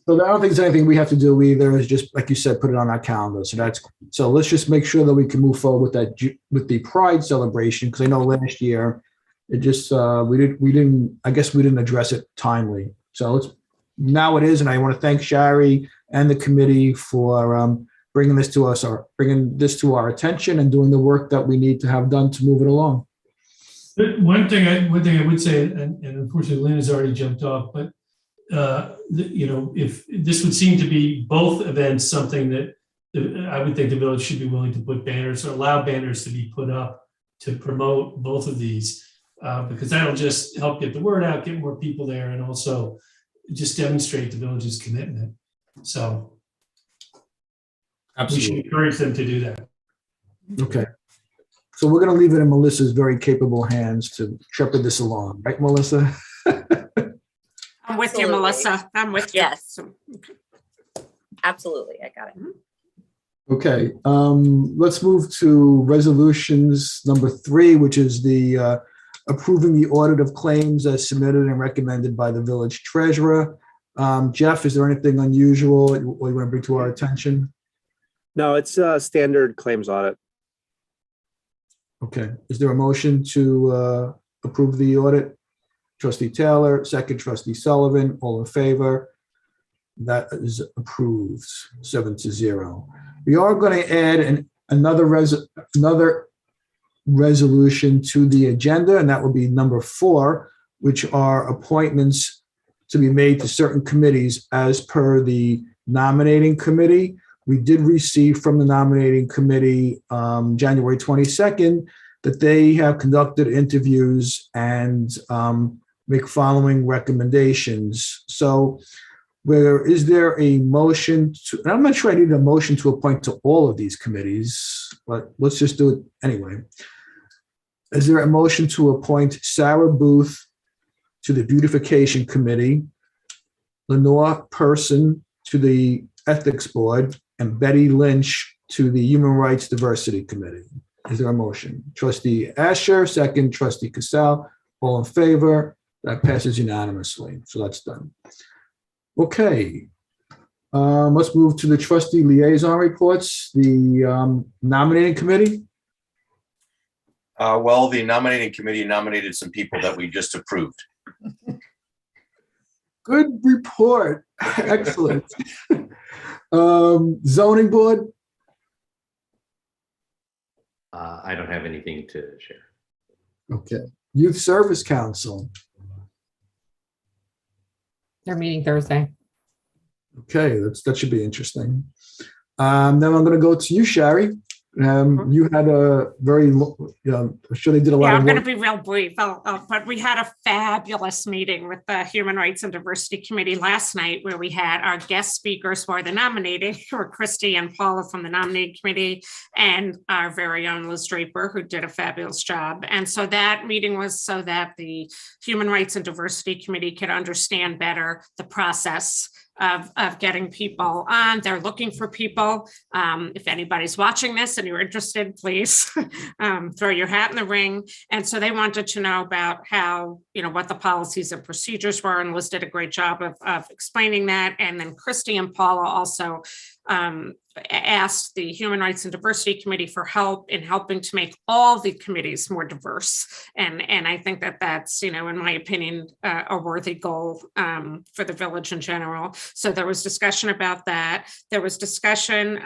So I don't think there's anything we have to do either. Is just like you said, put it on our calendar. So let's just make sure that we can move forward with that with the Pride celebration, because I know last year it just we didn't address it timely. So now it is, and I want to thank Shari and the committee for bringing this to us, or bringing this to our attention, and doing the work that we need to have done to move it along. One thing I would say, and unfortunately Lynn has already jumped off, but if this would seem to be both events, something that I would think the village should be willing to put banners, or allow banners to be put up to promote both of these, because that'll just help get the word out, get more people there, and also just demonstrate the village's commitment. So we should encourage them to do that. Okay. So we're going to leave it in Melissa's very capable hands to shepherd this along, right, Melissa? I'm with you, Absolutely. Melissa. I'm with you. Yes. So, Absolutely. I got it. Okay. Let's move to resolutions number 3, which is the approving the audit of claims as submitted and recommended by the village treasurer. Jeff, is there anything unusual you want to bring to our attention? No, it's a standard claims audit. Okay. Is there a motion to approve the audit? Trustee Taylor, second. Trustee Sullivan, all in favor? That is approved, 7-0. We are going to add another resolution to the agenda, and that will be number 4, which are appointments to be made to certain committees as per the nominating committee. We did receive from the nominating committee January 22nd that they have conducted interviews and make following recommendations. So is there a motion to, and I'm not sure I need a motion to appoint to all of these committees, but let's just do it anyway. Is there a motion to appoint Sarah Booth to the Beautification Committee, Lenore Person to the Ethics Board, and Betty Lynch to the Human Rights Diversity Committee? Is there a motion? Trustee Asher, second. Trustee Cassell, all in favor? That passes unanimously. So that's done. Okay. Let's move to the trustee liaison reports. The nominating committee. Well, the nominating committee nominated some people that we just approved. Good report. Excellent. Zoning board. I don't have anything to share. Okay. Youth Service Council. They're meeting Thursday. Okay, that should be interesting. Then I'm going to go to you, Shari. You had a very, I'm sure they did a lot Yeah, of I'm going to work. be real brief, but we had a fabulous meeting with the Human Rights and Diversity Committee last night where we had our guest speakers for the nominating, who were Christy and Paula from the nominating committee, and our very own Liz Draper, who did a fabulous job. And so that meeting was so that the Human Rights and Diversity Committee could understand better the process of getting people on. They're looking for people. If anybody's watching this and you're interested, please throw your hat in the ring. And so they wanted to know about how, what the policies and procedures were, and Liz did a great job of explaining that. And then Christy and Paula also asked the Human Rights and Diversity Committee for help in helping to make all the committees more diverse. And I think that that's, in my opinion, a worthy goal for the village in general. So there was discussion about that. There was discussion,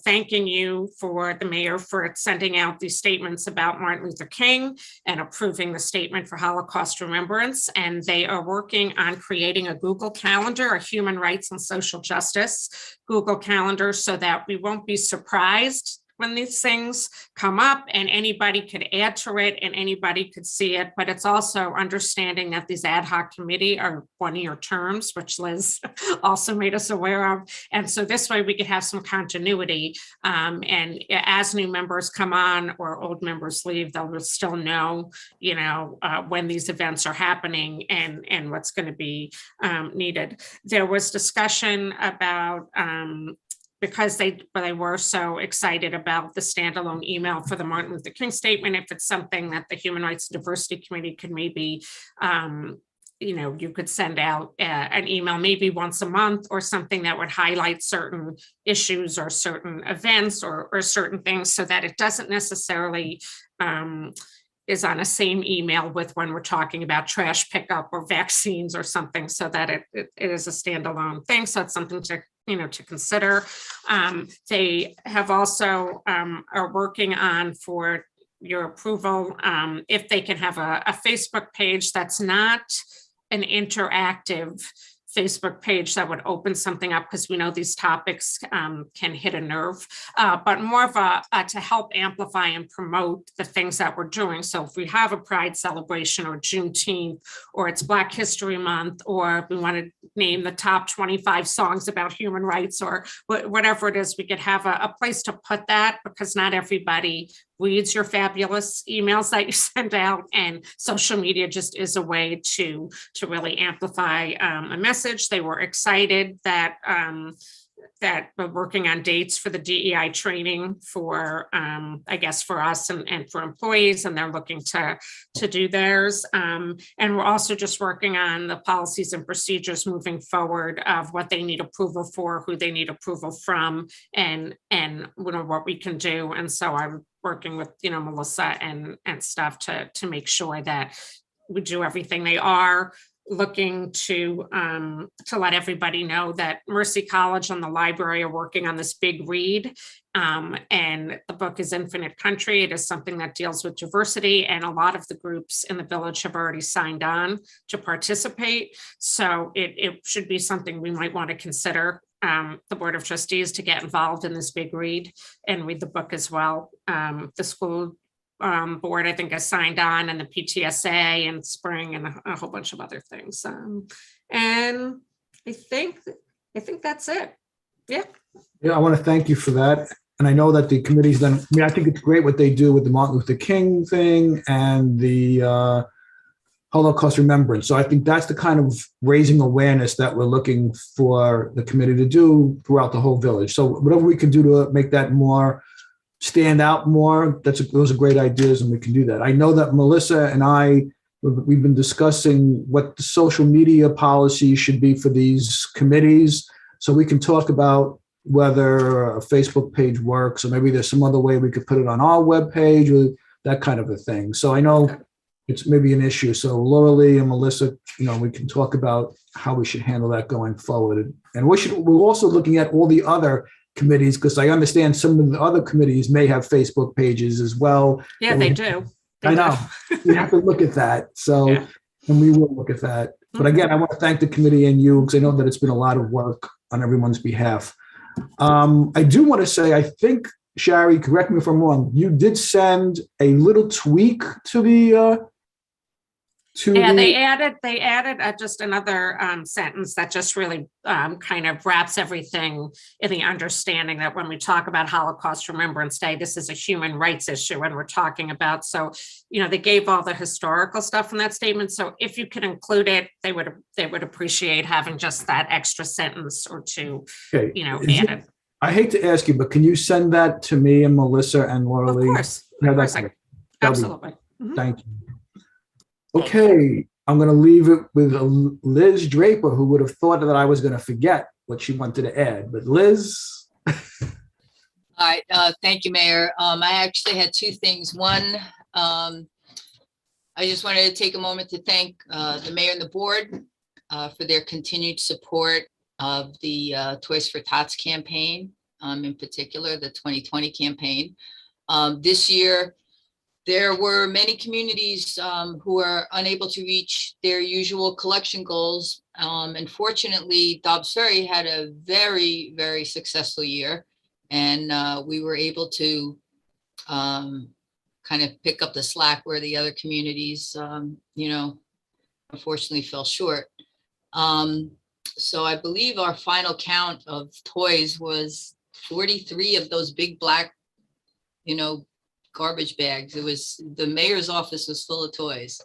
thanking you for the mayor for sending out these statements about Martin Luther King and approving the statement for Holocaust remembrance. And they are working on creating a Google Calendar, a human rights and social justice Google Calendar, so that we won't be surprised when these things come up and anybody could add to it and anybody could see it. But it's also understanding that these ad hoc committee are one-year terms, which Liz also made us aware of. And so this way we could have some continuity. And as new members come on or old members leave, they'll still know, when these events are happening and what's going to be needed. There was discussion about because they were so excited about the standalone email for the Martin Luther King statement, if it's something that the Human Rights and Diversity Committee could maybe, you could send out an email maybe once a month or something that would highlight certain issues or certain events or certain things, so that it doesn't necessarily is on a same email with when we're talking about trash pickup or vaccines or something, so that it is a standalone thing. So it's something to consider. They have also are working on, for your approval, if they can have a Facebook page that's not an interactive Facebook page that would open something up, because we know these topics can hit a nerve, but more of a to help amplify and promote the things that we're doing. So if we have a Pride celebration or Juneteenth, or it's Black History Month, or we want to name the top 25 songs about human rights, or whatever it is, we could have a place to put that, because not everybody reads your fabulous emails that you send out, and social media just is a way to really amplify a message. They were excited that that we're working on dates for the DEI training for, I guess, for us and for employees, and they're looking to do theirs. And we're also just working on the policies and procedures moving forward of what they need approval for, who they need approval from, and what we can do. And so I'm working with, Melissa and stuff to make sure that we do everything. They are looking to let everybody know that Mercy College and the library are working on this big read. And the book is Infinite Country. It is something that deals with diversity, and a lot of the groups in the village have already signed on to participate. So it should be something we might want to consider, the Board of Trustees, to get involved in this big read and read the book as well. The school board, I think, has signed on, and the PTSA and spring, and a whole bunch of other things. And I think that's it. Yeah. Yeah, I want to thank you for that. And I know that the committee's done, I think it's great what they do with the Martin Luther King thing and the Holocaust remembrance. So I think that's the kind of raising awareness that we're looking for the committee to do throughout the whole village. So whatever we can do to make that more stand out more, those are great ideas, and we can do that. I know that Melissa and we've been discussing what the social media policy should be for these committees, so we can talk about whether a Facebook page works, or maybe there's some other way we could put it on our webpage, or that kind of a thing. So I know it's maybe an issue. So Laura Lee and Melissa, we can talk about how we should handle that going forward. And we're also looking at all the other committees, because I understand some of the other committees may have Facebook pages as well. Yeah, they do. I know. We have to look at that. So, yeah. And we will look at that. But again, I want to thank the committee and you, because I know that it's been a lot of work on everyone's behalf. I do want to say, I think Shari, correct me if I'm wrong, you did send a little tweak to the, Yeah, they added just another sentence that just really kind of wraps everything in the understanding that when we talk about Holocaust Remembrance Day, this is a human rights issue when we're talking about. So, they gave all the historical stuff in that statement. So if you could include it, they would appreciate having just that extra sentence or two, okay. added. I hate to ask you, but can you send that to me and Melissa and Laura Lee? Of course, absolutely. Mhm. Thank you. Okay, I'm going to leave it with Liz Draper, who would have thought that I was going to forget what she wanted to add. But Liz. All right, thank you, Mayor. I actually had two things. One, I just wanted to take a moment to thank the mayor and the board for their continued support of the Toys for Tots campaign, in particular, the 2020 campaign. This year, there were many communities who are unable to reach their usual collection goals. Unfortunately, Dobbs Ferry had a very, very successful year, and we were able to kind of pick up the slack where the other communities, unfortunately fell short. So I believe our final count of toys was 43 of those big black, garbage bags. It was, the mayor's office was full of toys.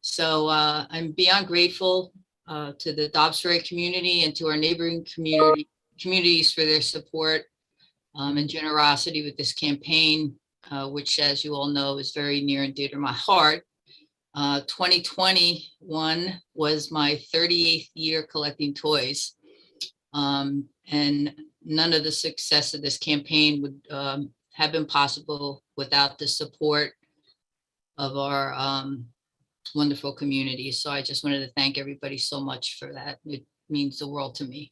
So I'm beyond grateful to the Dobbs Ferry community and to our neighboring communities for their support and generosity with this campaign, which, as you all know, is very near and dear to my heart. 2021 was my 38th year collecting toys. And none of the success of this campaign would have been possible without the support of our wonderful community. So I just wanted to thank everybody so much for that. It means the world to me.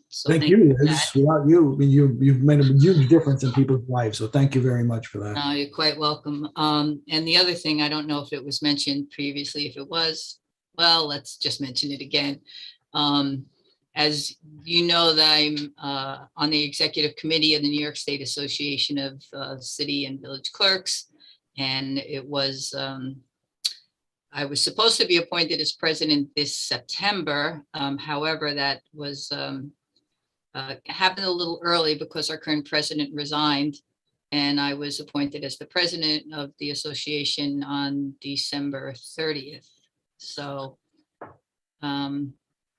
So Thank you, for Liz. that. Without you, you've made a huge difference in people's lives. So thank you very much for that. No, you're quite welcome. And the other thing, I don't know if it was mentioned previously. If it was, well, let's just mention it again. As you know, that I'm on the executive committee of the New York State Association of City and Village Clerks. And it was, I was supposed to be appointed as president this September. However, that was happened a little early because our current president resigned. And I was appointed as the president of the association on December 30th. So,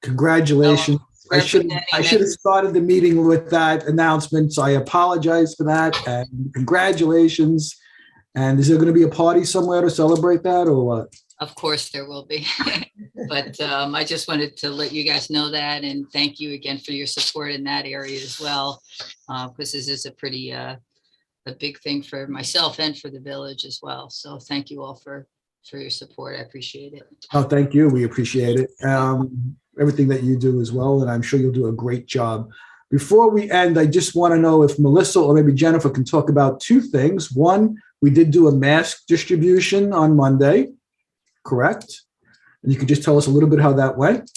Congratulations. I should have started the meeting with that announcement. So I apologize for that. And congratulations. And is there going to be a party somewhere to celebrate that or what? Of course there will be. But I just wanted to let you guys know that, and thank you again for your support in that area as well. Because this is a pretty a big thing for myself and for the village as well. So thank you all for your support. I appreciate it. Oh, thank you. We appreciate it. Everything that you do as well. And I'm sure you'll do a great job. Before we end, I just want to know if Melissa or maybe Jennifer can talk about two things. One, we did do a mask distribution on Monday, correct? And you could just tell us a little bit how that went.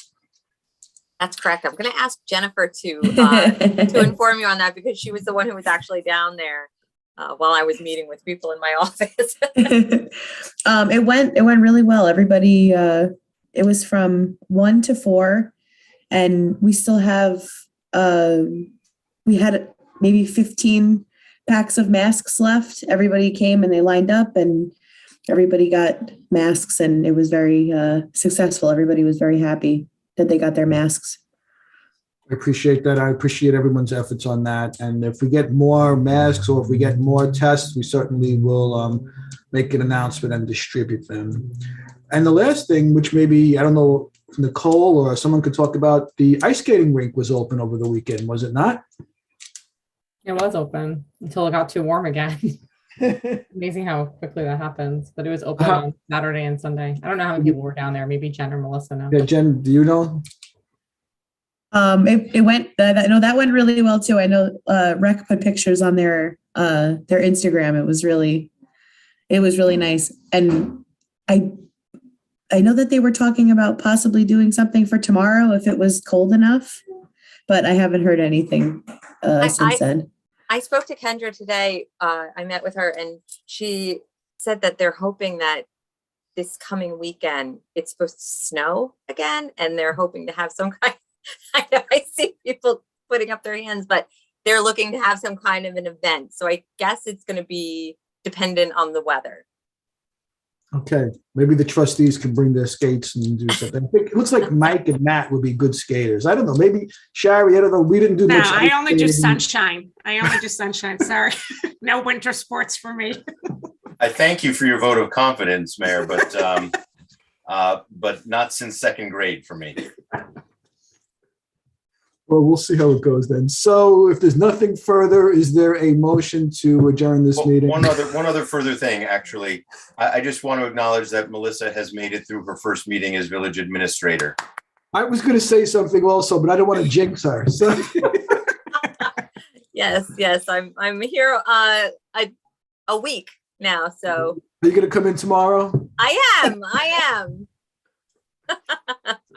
That's correct. I'm going to ask Jennifer to inform you on that because she was the one who was actually down there while I was meeting with people in my office. It went really well. Everybody, it was from 1 to 4, and we still have, we had maybe 15 packs of masks left. Everybody came and they lined up and everybody got masks, and it was very successful. Everybody was very happy that they got their masks. I appreciate that. I appreciate everyone's efforts on that. And if we get more masks or if we get more tests, we certainly will make an announcement and distribute them. And the last thing, which maybe, I don't know, Nicole or someone could talk about, the ice skating rink was open over the weekend, was it not? It was open until it got too warm again. Amazing how quickly that happens. But it was open on Saturday and Sunday. I don't know how many people were down there. Maybe Jen or Melissa know. Yeah, Jen, do you know? It went. No, that went really well too. I know Rec put pictures on their Instagram. It was really nice. And I know that they were talking about possibly doing something for tomorrow if it was cold enough. but I haven't heard anything since then. I spoke to Kendra today. I met with her and she said that they're hoping that this coming weekend, it's supposed to snow again. And they're hoping to have some kind, I know I see people putting up their hands, but they're looking to have some kind of an event. So I guess it's going to be dependent on the weather. Okay, maybe the trustees can bring their skates and do something. I think it looks like Mike and Matt would be good skaters. I don't know, maybe Shari, I don't know. We didn't do No, much. I only do ice skating. sunshine. I only do sunshine. Sorry. No winter sports for me. I thank you for your vote of confidence, Mayor, but not since second grade for me. Well, we'll see how it goes then. So if there's nothing further, is there a motion to adjourn this Well, meeting? one other further thing, actually. I just want to acknowledge that Melissa has made it through her first meeting as village administrator. I was going to say something also, but I don't want to jinx her. So Yes, I'm here a week now, so are you going to come in tomorrow? I am.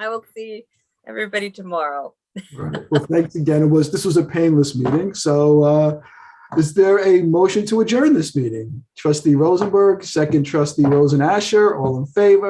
I will see everybody tomorrow. Right. Well, thanks again. This was a painless meeting. So is there a motion to adjourn this meeting? Trustee Rosenberg, second trustee Rosen Asher, all in favor?